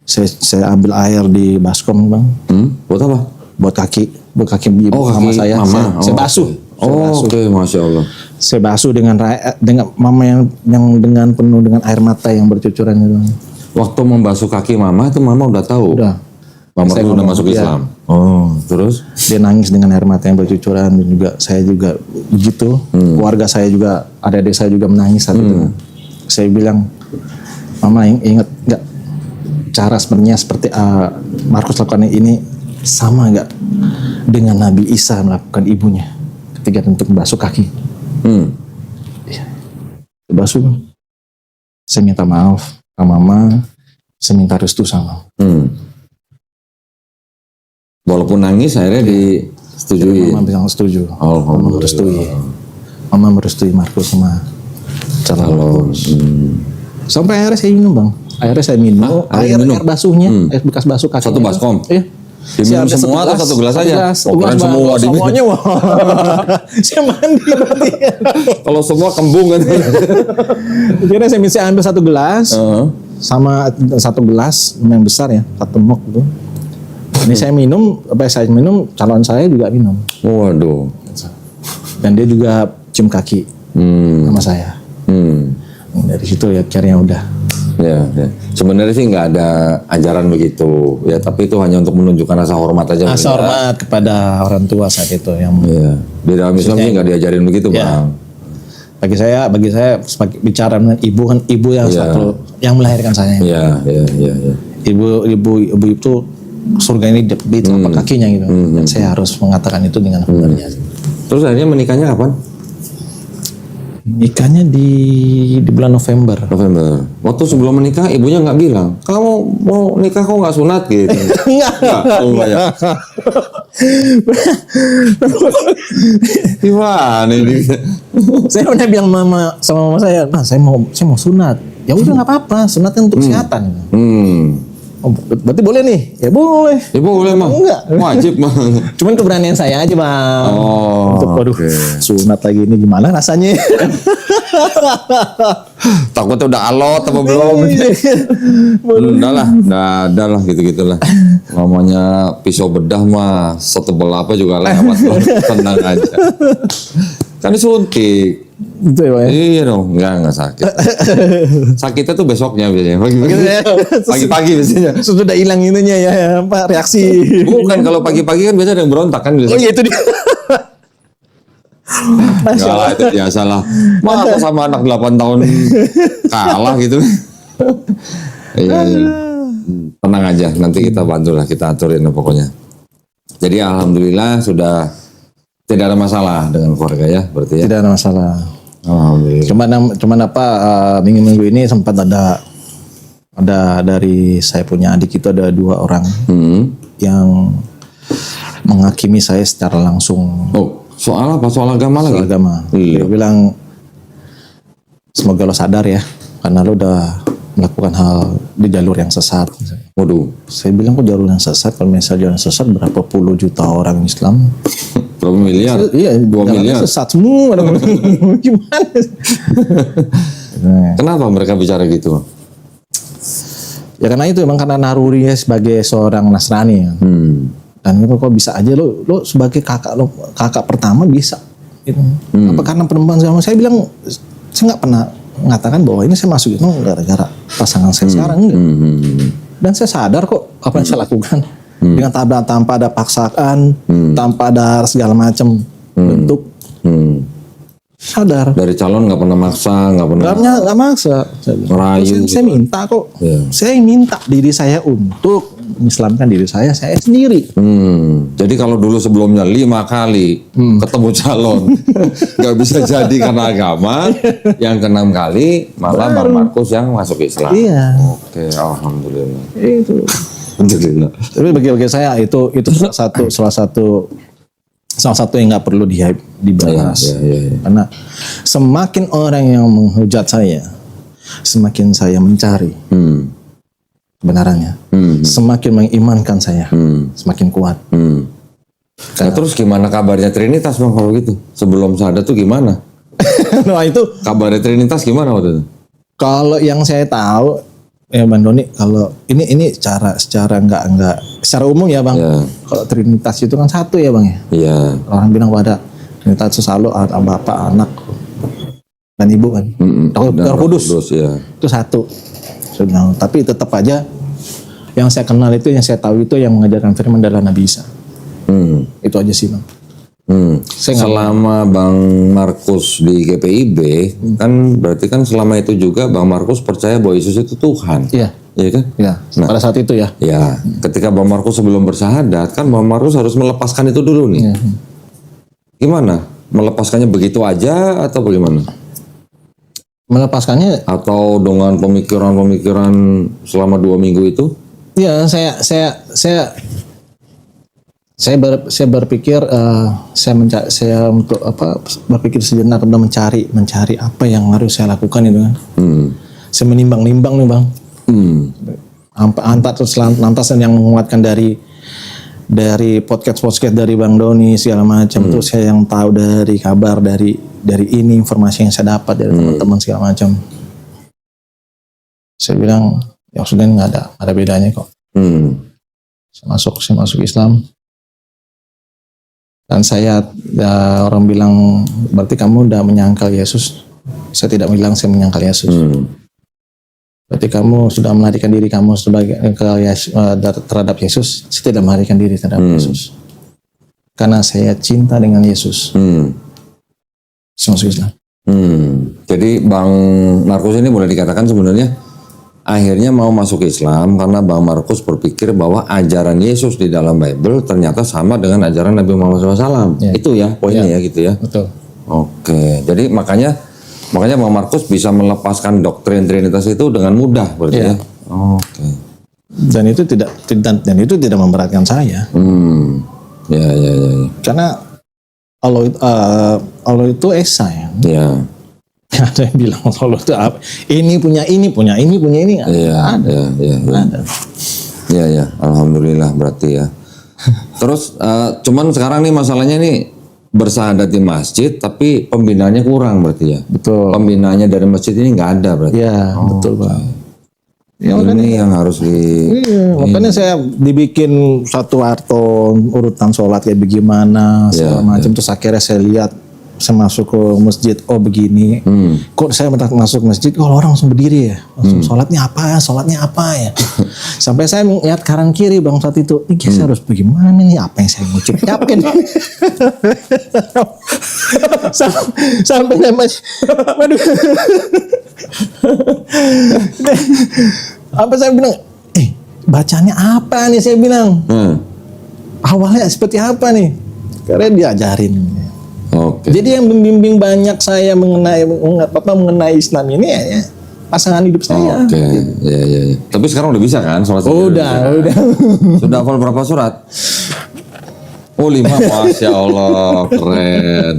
saya ambil air di baskom bang. Buat apa? Buat kaki ibu mama saya. Saya basuh. Oke, Masya Allah. Saya basuh dengan mama yang dengan penuh dengan air mata yang bercucuran itu. Waktu membasuh kaki mama itu mama udah tahu. Udah. Mama itu udah masuk Islam. Oh, terus? Dia nangis dengan air mata yang bercucuran, dan juga saya juga begitu. Keluarga saya juga, adik-adik saya juga menangis saat itu. Saya bilang, Mama ingat nggak cara sebenarnya seperti Markus lakukan ini sama nggak dengan Nabi Isa melakukan ibunya ketika untuk membasuh kaki? Ya. Basuh. Saya minta maaf sama Mama, saya minta restu sama. Walaupun nangis akhirnya disetujui. Mama bilang setuju. Mama merestui. Mama merestui Markus sama calon. Sampai akhirnya saya minum bang. Akhirnya saya minum. Air basuhnya, air bekas basuh kaki. Satu baskom. Iya. Diminum semua atau satu gelas aja? Keren semua semuanya wah. Saya mandi berarti. Kalau semua kembung kan. Akhirnya saya ambil satu gelas sama satu gelas yang besar ya, satu mok gitu. Ini saya minum, calon saya juga minum. Waduh. Dan dia juga cium kaki sama saya. Dari situ ya akhirnya udah. Ya. Sebenarnya sih nggak ada ajaran begitu. Ya, tapi itu hanya untuk menunjukkan rasa hormat aja. Rasa hormat kepada orang tua saat itu yang. Iya. Di dalam Islam sih nggak diajarin begitu, ya. Bang. Bagi saya sebagai bicara dengan ibu kan ibu yang satu yang melahirkan saya. Iya. Ibu itu surga ini di telapak kakinya gitu. Dan saya harus mengatakan itu dengan benarnya. Terus akhirnya menikahnya kapan? Nikahnya di bulan November. Waktu sebelum menikah ibunya nggak bilang, kamu mau nikah kok nggak sunat gitu? Enggak ya. Gimana ini? Saya udah bilang sama mama saya, saya mau sunat. Ya udah nggak apa-apa, sunat kan untuk kesehatan. Oh, berarti boleh nih? Ya boleh. Ya boleh mah. Enggak. Wajib mah. Cuman keberanian saya aja bang. Untuk sunat lagi ini gimana rasanya? Takutnya udah alot apa belum? Udah lah gitu-gitulah. Namanya pisau bedah mah setebal apa juga lewat. Tenang aja. Kan disuntik. Itu ya, iya dong, enggak sakit. Sakitnya tuh besoknya biasanya. Pagi-pagi biasanya. Sudah hilang ininya ya, Pak, reaksi. Bukan, kalau pagi-pagi kan biasanya ada yang berontak kan biasanya. Oh iya itu dia. Enggak lah, itu biasa lah. Masa sama anak 8 tahun kalah gitu. Iya. Tenang aja, nanti kita bantu lah, kita aturin lah pokoknya. Jadi alhamdulillah sudah tidak ada masalah dengan keluarga ya, berarti ya. Tidak ada masalah. Alhamdulillah. Cuman apa minggu-minggu ini sempat ada dari saya punya adik itu ada 2 orang yang menghakimi saya secara langsung. Oh, soal apa? Soal agama lagi? Soal agama. Iya. Dia bilang semoga lo sadar ya, karena lo udah melakukan hal di jalur yang sesat. Waduh. Saya bilang kok jalur yang sesat, kalau misalnya jalur yang sesat berapa puluh juta orang Islam. Berapa miliar? Iya, 2 miliar. Sesat semua. Gimana? Kenapa mereka bicara gitu? Ya karena itu emang karena narurinya sebagai seorang Nasrani ya. Dan itu kok bisa aja lo sebagai kakak pertama bisa. Gitu. Apa karena perempuan sama saya bilang saya nggak pernah mengatakan bahwa ini saya masuk itu gara-gara pasangan saya sekarang enggak. Dan saya sadar kok apa yang saya lakukan dengan tanpa ada paksaan, tanpa ada segala macam bentuk. Sadar. Dari calon nggak pernah maksa, nggak pernah Nggak maksa. merayu. Saya minta kok. Iya. Saya minta diri saya untuk mengislamkan diri saya sendiri. Jadi kalau dulu sebelumnya 5 kali ketemu calon nggak bisa jadi karena agama, yang ke-6 kali malah Bang Markus yang masuk Islam. Iya. Oke, alhamdulillah. Itu. Alhamdulillah. Tapi bagi saya itu salah satu yang nggak perlu dibahas. Iya. Karena semakin orang yang menghujat saya, semakin saya mencari kebenarannya, semakin mengimankan saya, semakin kuat. Nah, terus gimana kabarnya Trinitas Bang kalau gitu? Sebelum sadar tuh gimana? Nah itu Kabarnya Trinitas gimana waktu itu? kalau yang saya tahu ya Bang Doni, kalau ini secara nggak secara umum ya Bang. Ya. Kalau Trinitas itu kan satu ya Bang ya. Iya. Orang bilang pada Trinitas itu selalu bapak, anak, dan ibu kan. Roh Kudus. Ya. Itu satu. Saya bilang, tapi tetap aja yang saya kenal itu, yang saya tahu itu yang mengajarkan firman adalah Nabi Isa. Itu aja sih Bang. Selama Bang Markus di GPIB kan berarti kan selama itu juga Bang Markus percaya bahwa Yesus itu Tuhan. Iya. Iya kan? Ya, pada saat itu ya. Ya, ketika Bang Markus sebelum bersahadat kan Bang Markus harus melepaskan itu dulu nih. Iya. Gimana? Melepaskannya begitu aja atau bagaimana? Melepaskannya Atau dengan pemikiran-pemikiran selama 2 minggu itu? ya saya berpikir saya untuk berpikir sejenak dan mencari apa yang harus saya lakukan itu kan. Saya menimbang-nimbang nih Bang. Lantas yang menguatkan dari podcast dari Bang Doni segala macam. Terus saya yang tahu dari kabar dari ini informasi yang saya dapat dari teman-teman segala macam. Saya bilang ya sudah nggak ada bedanya kok. Saya masuk Islam. Dan orang bilang berarti kamu udah menyangkal Yesus. Saya tidak bilang saya menyangkal Yesus. Berarti kamu sudah melarikan diri kamu terhadap Yesus. Saya tidak melarikan diri terhadap Yesus. Karena saya cinta dengan Yesus. Saya masuk Islam. Jadi Bang Markus ini boleh dikatakan sebenarnya akhirnya mau masuk Islam karena Bang Markus berpikir bahwa ajaran Yesus di dalam Bible ternyata sama dengan ajaran Nabi Muhammad SAW. Ya. Itu ya poinnya ya gitu ya. Betul. Oke, jadi makanya Bang Markus bisa melepaskan doktrin Trinitas itu dengan mudah berarti ya. Oke. Dan itu tidak memberatkan saya. Ya. Karena Allah itu esa ya. Ya. Ada yang bilang Allah itu apa? Ini punya ini. Iya. Ada. Iya. Alhamdulillah berarti ya. Terus cuman sekarang nih masalahnya nih bersahadat di masjid tapi pembinaannya kurang berarti ya. Betul. Pembinaannya dari masjid ini nggak ada berarti. Iya, betul Bang. Ya, ini yang harus makanya saya dibikin satu urutan sholat kayak bagaimana segala macam. Terus akhirnya saya lihat saya masuk ke masjid, oh begini. Kok saya masuk masjid, oh orang langsung berdiri ya. Langsung sholatnya apa ya. Sampai saya lihat kanan kiri bang saat itu, ini saya harus bagaimana nih, apa yang saya ngucapin. Sampai saya masih, waduh. Apa saya bilang, bacanya apa nih saya bilang. Awalnya seperti apa nih? Karena diajarin. Oke. Jadi yang membimbing banyak saya mengenai Islam ini ya pasangan hidup saya. Oke, ya. Tapi sekarang udah bisa kan sholat sendiri? Udah. Sudah hafal berapa surat? Oh 5, Masya Allah, keren.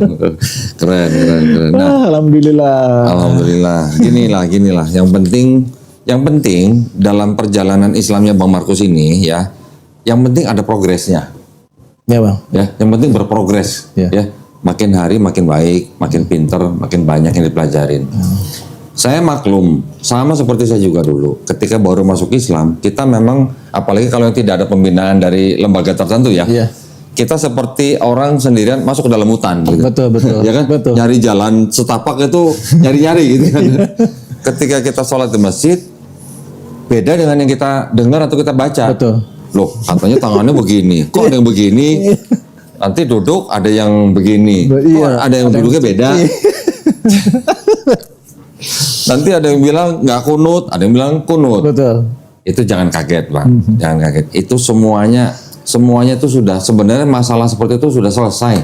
Nah, Alhamdulillah. Ginilah. Yang penting dalam perjalanan Islamnya Bang Markus ini ya, yang penting ada progresnya. Ya bang. Ya, yang penting berprogres. Ya. Makin hari makin baik, makin pinter, makin banyak yang dipelajarin. Saya maklum, sama seperti saya juga dulu. Ketika baru masuk Islam, kita memang, apalagi kalau yang tidak ada pembinaan dari lembaga tertentu ya, kita seperti orang sendirian masuk ke dalam hutan. Gitu. Betul. Ya kan? Betul. Nyari jalan setapak itu nyari-nyari gitu kan. Ketika kita sholat di masjid, beda dengan yang kita dengar atau kita baca. Betul. Loh, katanya tangannya begini. Kok ada yang begini? Nanti duduk ada yang begini. Kok ada yang duduknya beda? Nanti ada yang bilang nggak kunut, ada yang bilang kunut. Betul. Itu jangan kaget, Bang. Jangan kaget. Itu semuanya itu sudah, sebenarnya masalah seperti itu sudah selesai.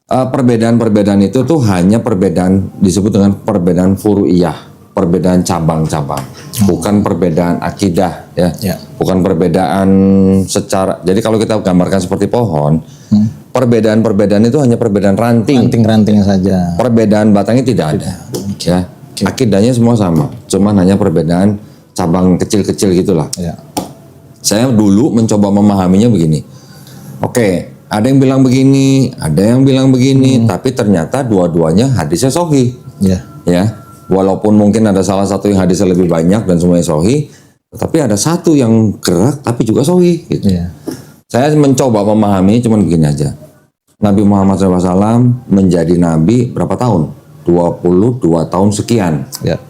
Perbedaan-perbedaan itu tuh hanya perbedaan, disebut dengan perbedaan furu'iyah, perbedaan cabang-cabang, bukan perbedaan akidah ya. Bukan perbedaan secara, jadi kalau kita gambarkan seperti pohon, perbedaan-perbedaan itu hanya perbedaan ranting saja. Perbedaan batangnya tidak ada. Ya. Akidahnya semua sama, cuman hanya perbedaan cabang kecil-kecil gitulah. Ya. Saya dulu mencoba memahaminya begini. Oke, ada yang bilang begini, ada yang bilang begini, tapi ternyata dua-duanya hadisnya sahih. Ya. Walaupun mungkin ada salah satu yang hadisnya lebih banyak dan semuanya sahih, tapi ada satu yang gerak tapi juga sahih. Gitu. Saya mencoba memahami, cuman begini aja. Nabi Muhammad SAW menjadi nabi berapa tahun? 22 tahun sekian. Ya.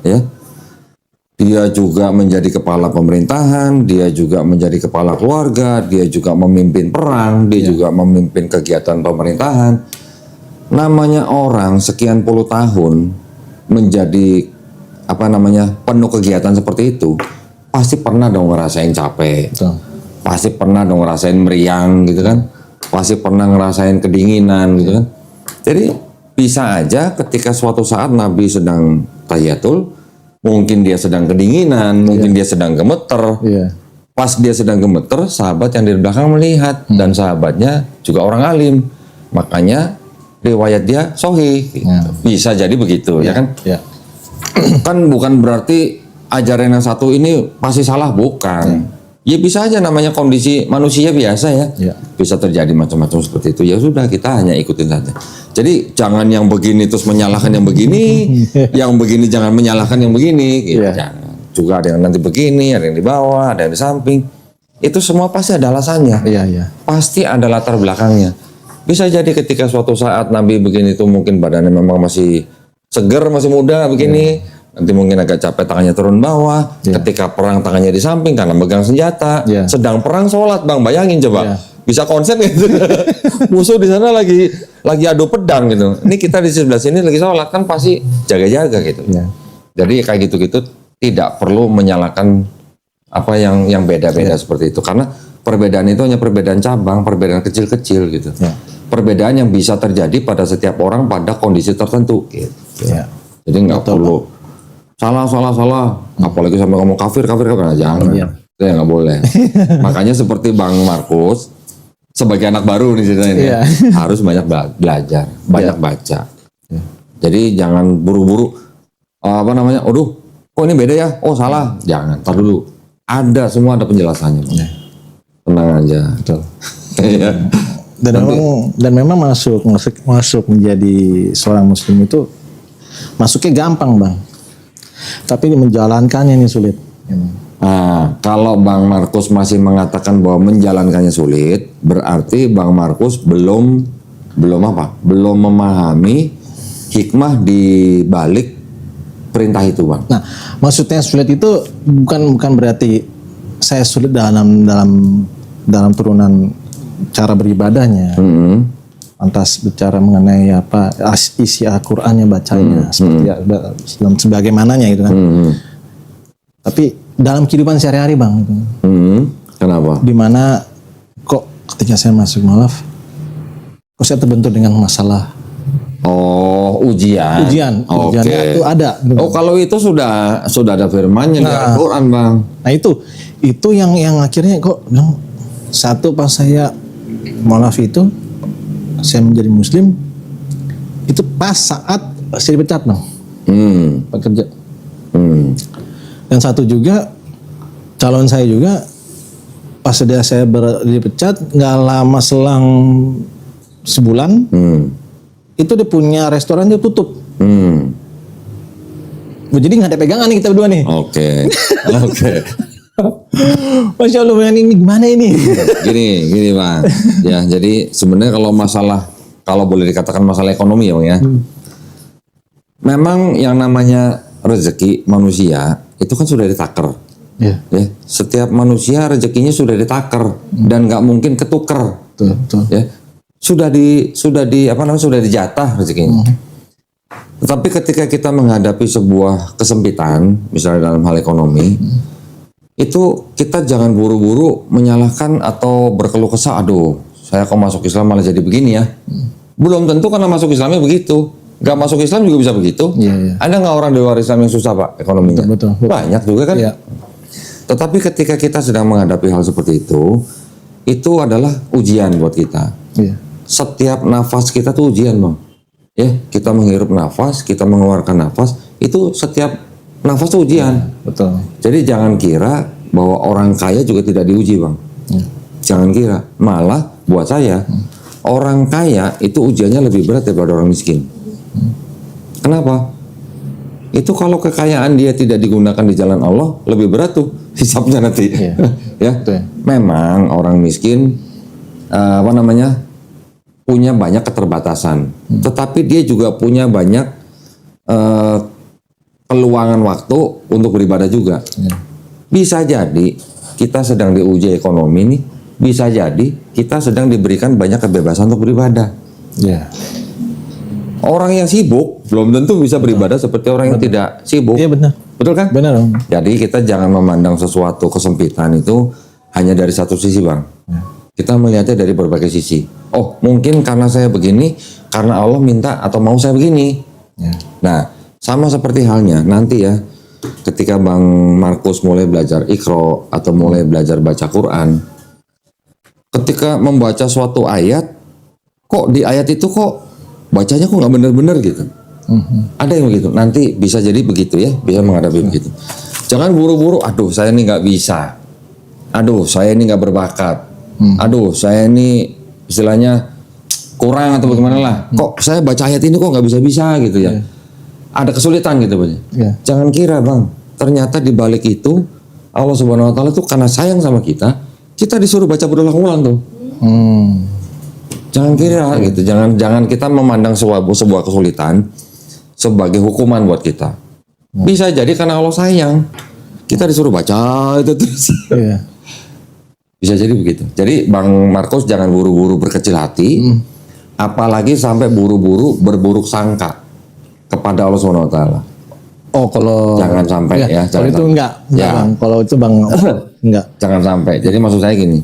Dia juga menjadi kepala pemerintahan, dia juga menjadi kepala keluarga, dia juga memimpin perang, dia juga memimpin kegiatan pemerintahan. Namanya orang sekian puluh tahun menjadi penuh kegiatan seperti itu, pasti pernah dong ngerasain capek. Betul. Pasti pernah dong ngerasain meriang gitu kan, pasti pernah ngerasain kedinginan gitu kan. Jadi bisa aja ketika suatu saat Nabi sedang tahiyatul, mungkin dia sedang kedinginan, mungkin dia sedang gemeter. Pas dia sedang gemeter, sahabat yang di belakang melihat, dan sahabatnya juga orang alim, makanya riwayat dia sahih. Bisa jadi begitu, ya kan? Kan bukan berarti ajaran yang satu ini pasti salah, bukan. Ya bisa aja, namanya kondisi manusia biasa ya. Bisa terjadi macam-macam seperti itu. Ya sudah, kita hanya ikutin saja. Jadi jangan yang begini terus menyalahkan yang begini, yang begini jangan menyalahkan yang begini. Gitu. Jangan. Juga ada yang nanti begini, ada yang di bawah, ada yang di samping. Itu semua pasti ada alasannya. Pasti ada latar belakangnya. Bisa jadi ketika suatu saat Nabi begini tuh mungkin badannya memang masih seger, masih muda begini. Nanti mungkin agak capek, tangannya turun bawah. Ketika perang tangannya di samping karena megang senjata. Sedang perang sholat, Bang, bayangin coba. Bisa konsen gitu. Musuh di sana lagi adu pedang gitu. Ini kita di sebelah sini lagi sholat, kan pasti jaga-jaga gitu. Jadi kayak gitu-gitu tidak perlu menyalahkan apa yang beda-beda seperti itu, karena perbedaan itu hanya perbedaan cabang, perbedaan kecil-kecil gitu. Perbedaan yang bisa terjadi pada setiap orang pada kondisi tertentu gitu. Jadi nggak perlu salah, apalagi sampai ngomong kafir, jangan. Itu ya nggak boleh. Makanya seperti Bang Markus, sebagai anak baru nih ceritanya, harus banyak belajar, banyak baca. Jadi jangan buru-buru, kok ini beda ya? Oh salah, jangan. Tar dulu, semua ada penjelasannya. Tenang aja. Betul. Dan memang masuk menjadi seorang muslim itu masuknya gampang, Bang. Tapi menjalankannya ini sulit. Nah, kalau Bang Markus masih mengatakan bahwa menjalankannya sulit, berarti Bang Markus belum belum apa? Belum memahami hikmah di balik perintah itu, Bang. Nah, maksudnya sulit itu bukan berarti saya sulit dalam turunan cara beribadahnya. Lantas bicara mengenai apa isi Al-Qur'annya bacanya seperti sebagaimananya gitu kan. Tapi dalam kehidupan sehari-hari, Bang. Kenapa? Dimana kok ketika saya masuk mualaf, kok saya terbentur dengan masalah ujian. Ujiannya itu ada. Oh, kalau itu sudah ada firmannya di Al-Qur'an, Bang. Nah itu yang akhirnya kok bilang, satu pas saya mualaf itu saya menjadi muslim itu pas saat saya dipecat, Bang. Pekerja. Dan satu juga calon saya juga pas saya dipecat nggak lama selang sebulan itu dia punya restoran dia tutup. Jadi nggak ada pegangan nih kita berdua nih. Oke. Masya Allah, ini gimana ini? Gini Bang. Ya, jadi sebenarnya kalau boleh dikatakan masalah ekonomi ya Bang ya. Memang yang namanya rezeki manusia itu kan sudah ditaker. Ya, setiap manusia rezekinya sudah ditaker dan nggak mungkin ketuker. Betul. Ya, sudah dijatah rezekinya. Tetapi ketika kita menghadapi sebuah kesempitan, misalnya dalam hal ekonomi, itu kita jangan buru-buru menyalahkan atau berkeluh kesah. Aduh, saya kok masuk Islam malah jadi begini ya. Belum tentu karena masuk Islamnya begitu. Gak masuk Islam juga bisa begitu. Ada nggak orang di luar Islam yang susah, Pak, ekonominya? Betul. Banyak juga kan. Tetapi ketika kita sedang menghadapi hal seperti itu adalah ujian buat kita. Setiap nafas kita tuh ujian, Bang. Ya, kita menghirup nafas, kita mengeluarkan nafas, itu setiap nafas tuh ujian. Betul. Jadi jangan kira bahwa orang kaya juga tidak diuji, Bang. Jangan kira. Malah buat saya, orang kaya itu ujiannya lebih berat daripada orang miskin. Kenapa? Itu kalau kekayaan dia tidak digunakan di jalan Allah, lebih berat tuh hisabnya nanti. Ya. Memang orang miskin punya banyak keterbatasan, tetapi dia juga punya banyak peluangan waktu untuk beribadah juga. Bisa jadi kita sedang diuji ekonomi nih, bisa jadi kita sedang diberikan banyak kebebasan untuk beribadah. Orang yang sibuk belum tentu bisa beribadah seperti orang yang tidak sibuk. Iya, benar. Betul kan? Benar, Bang. Jadi kita jangan memandang sesuatu kesempitan itu hanya dari satu sisi, Bang. Kita melihatnya dari berbagai sisi. Oh, mungkin karena saya begini, karena Allah minta atau mau saya begini. Nah, sama seperti halnya nanti ya, ketika Bang Markus mulai belajar Iqra atau mulai belajar baca Quran, ketika membaca suatu ayat, kok di ayat itu kok bacanya kok nggak bener-bener gitu. Ada yang begitu. Nanti bisa jadi begitu ya, bisa menghadapi begitu. Jangan buru-buru, aduh saya ini nggak bisa. Aduh saya ini nggak berbakat. Aduh saya ini istilahnya kurang atau bagaimana lah. Kok saya baca ayat ini kok nggak bisa-bisa gitu ya. Ada kesulitan gitu Bang. Jangan kira Bang, ternyata di balik itu Allah Subhanahu wa taala tuh karena sayang sama kita disuruh baca berulang-ulang tuh. Jangan kira gitu, jangan kita memandang sebuah kesulitan sebagai hukuman buat kita. Bisa jadi karena Allah sayang, kita disuruh baca itu terus. Bisa jadi begitu. Jadi Bang Markus jangan buru-buru berkecil hati, apalagi sampai buru-buru berburuk sangka kepada Allah Subhanahu wa taala. Oh, kalau jangan sampai ya. Kalau itu enggak Bang. Kalau itu Bang enggak. Jangan sampai. Jadi maksud saya gini,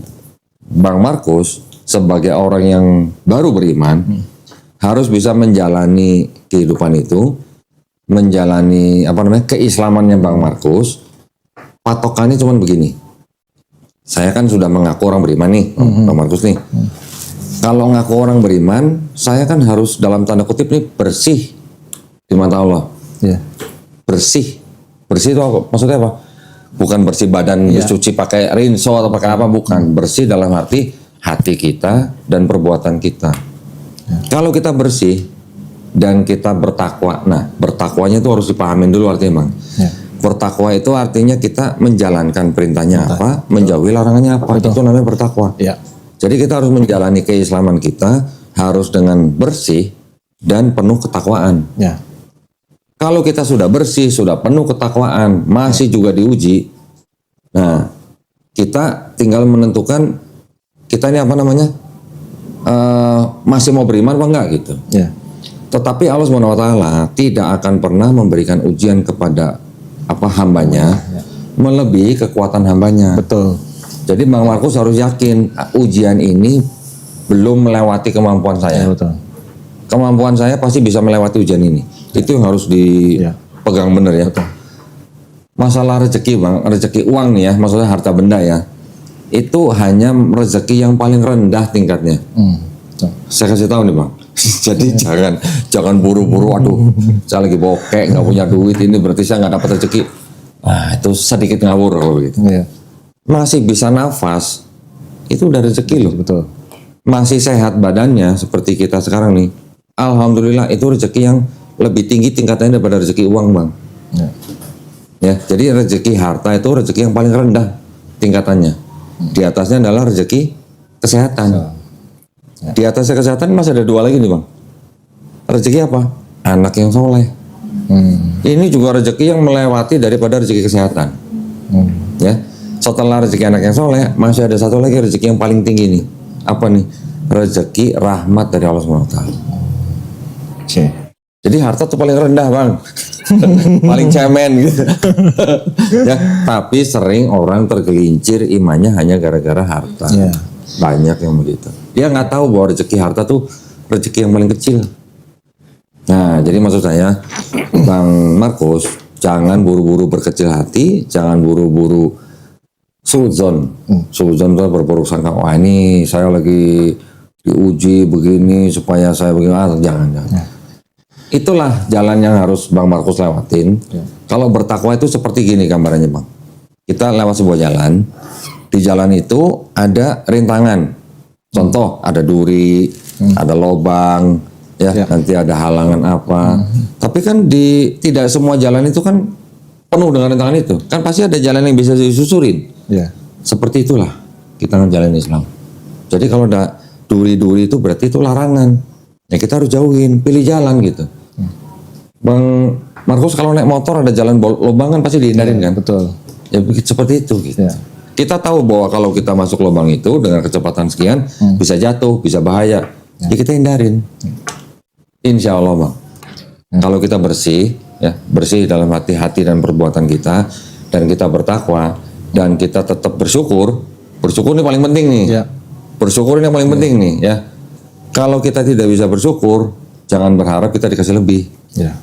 Bang Markus sebagai orang yang baru beriman harus bisa menjalani kehidupan itu, menjalani keislamannya Bang Markus. Patokannya cuma begini. Saya kan sudah mengaku orang beriman nih, Bang Markus nih. Kalau ngaku orang beriman, saya kan harus dalam tanda kutip nih bersih di mata Allah. Bersih itu apa? Maksudnya apa? Bukan bersih badan dicuci pakai rinso atau pakai apa, bukan. Bersih dalam arti hati kita dan perbuatan kita. Kalau kita bersih dan kita bertakwa, nah bertakwanya itu harus dipahamin dulu artinya Bang. Bertakwa itu artinya kita menjalankan perintahnya menjauhi larangannya apa. Itu namanya bertakwa. Jadi kita harus menjalani keislaman kita harus dengan bersih dan penuh ketakwaan. Ya. Kalau kita sudah bersih, sudah penuh ketakwaan, masih juga diuji, nah kita tinggal menentukan kita ini apa namanya, masih mau beriman apa enggak gitu. Ya. Tetapi Allah SWT tidak akan pernah memberikan ujian kepada hambanya melebihi kekuatan hambanya. Betul. Jadi Bang Markus harus yakin ujian ini belum melewati kemampuan saya. Ya, betul. Kemampuan saya pasti bisa melewati ujian ini. Itu yang harus dipegang bener ya. Betul. Masalah rezeki Bang, rezeki uang nih ya, maksudnya harta benda ya. Itu hanya rezeki yang paling rendah tingkatnya. Betul. Saya kasih tahu nih Bang. Jadi jangan buru-buru, aduh saya lagi bokek, nggak punya duit, ini berarti saya nggak dapat rezeki. Nah itu sedikit ngawur kalau begitu. Ya. Masih bisa nafas, itu udah rezeki loh. Betul. Masih sehat badannya seperti kita sekarang nih. Alhamdulillah itu rezeki yang lebih tinggi tingkatannya daripada rezeki uang Bang. Ya. Ya, jadi rezeki harta itu rezeki yang paling rendah tingkatannya. Di atasnya adalah rezeki kesehatan. Ya. Di atasnya kesehatan masih ada dua lagi nih Bang. Rezeki apa? Anak yang soleh. Ini juga rezeki yang melewati daripada rezeki kesehatan. Ya, setelah rezeki anak yang soleh masih ada satu lagi rezeki yang paling tinggi nih. Apa nih? Rezeki rahmat dari Allah SWT. Oke. Jadi harta tuh paling rendah Bang. Paling cemen gitu. Ya, tapi sering orang tergelincir imannya hanya gara-gara harta. Ya. Banyak yang begitu. Dia nggak tahu bahwa rezeki harta tuh rezeki yang paling kecil. Nah, jadi maksud saya, Bang Markus, jangan buru-buru berkecil hati, jangan buru-buru suzon. Suzon itu berburuk sangka. Wah ini saya lagi diuji begini supaya saya begini. Jangan. Ya. Itulah jalan yang harus Bang Markus lewatin. Ya. Kalau bertakwa itu seperti gini gambarannya Bang. Kita lewat sebuah jalan. Di jalan itu ada rintangan. Contoh ada duri, ada lobang, ya. Nanti ada halangan apa. Tapi kan tidak semua jalan itu kan penuh dengan rintangan itu. Kan pasti ada jalan yang bisa disusurin. Ya. Seperti itulah kita jalan Islam. Jadi kalau ada duri-duri itu berarti itu larangan. Ya kita harus jauhin, pilih jalan gitu. Bang Markus kalau naik motor ada jalan lubang kan pasti dihindarin kan? Betul. Ya seperti itu gitu. Ya. Kita tahu bahwa kalau kita masuk lubang itu dengan kecepatan sekian bisa jatuh, bisa bahaya. Ya kita hindarin. Insya Allah Bang. Kalau kita bersih, ya bersih dalam hati dan perbuatan kita, dan kita bertakwa, dan kita tetap bersyukur. Bersyukur ini paling penting nih. Ya. Bersyukur ini yang paling penting nih ya. Kalau kita tidak bisa bersyukur, jangan berharap kita dikasih lebih. Ya.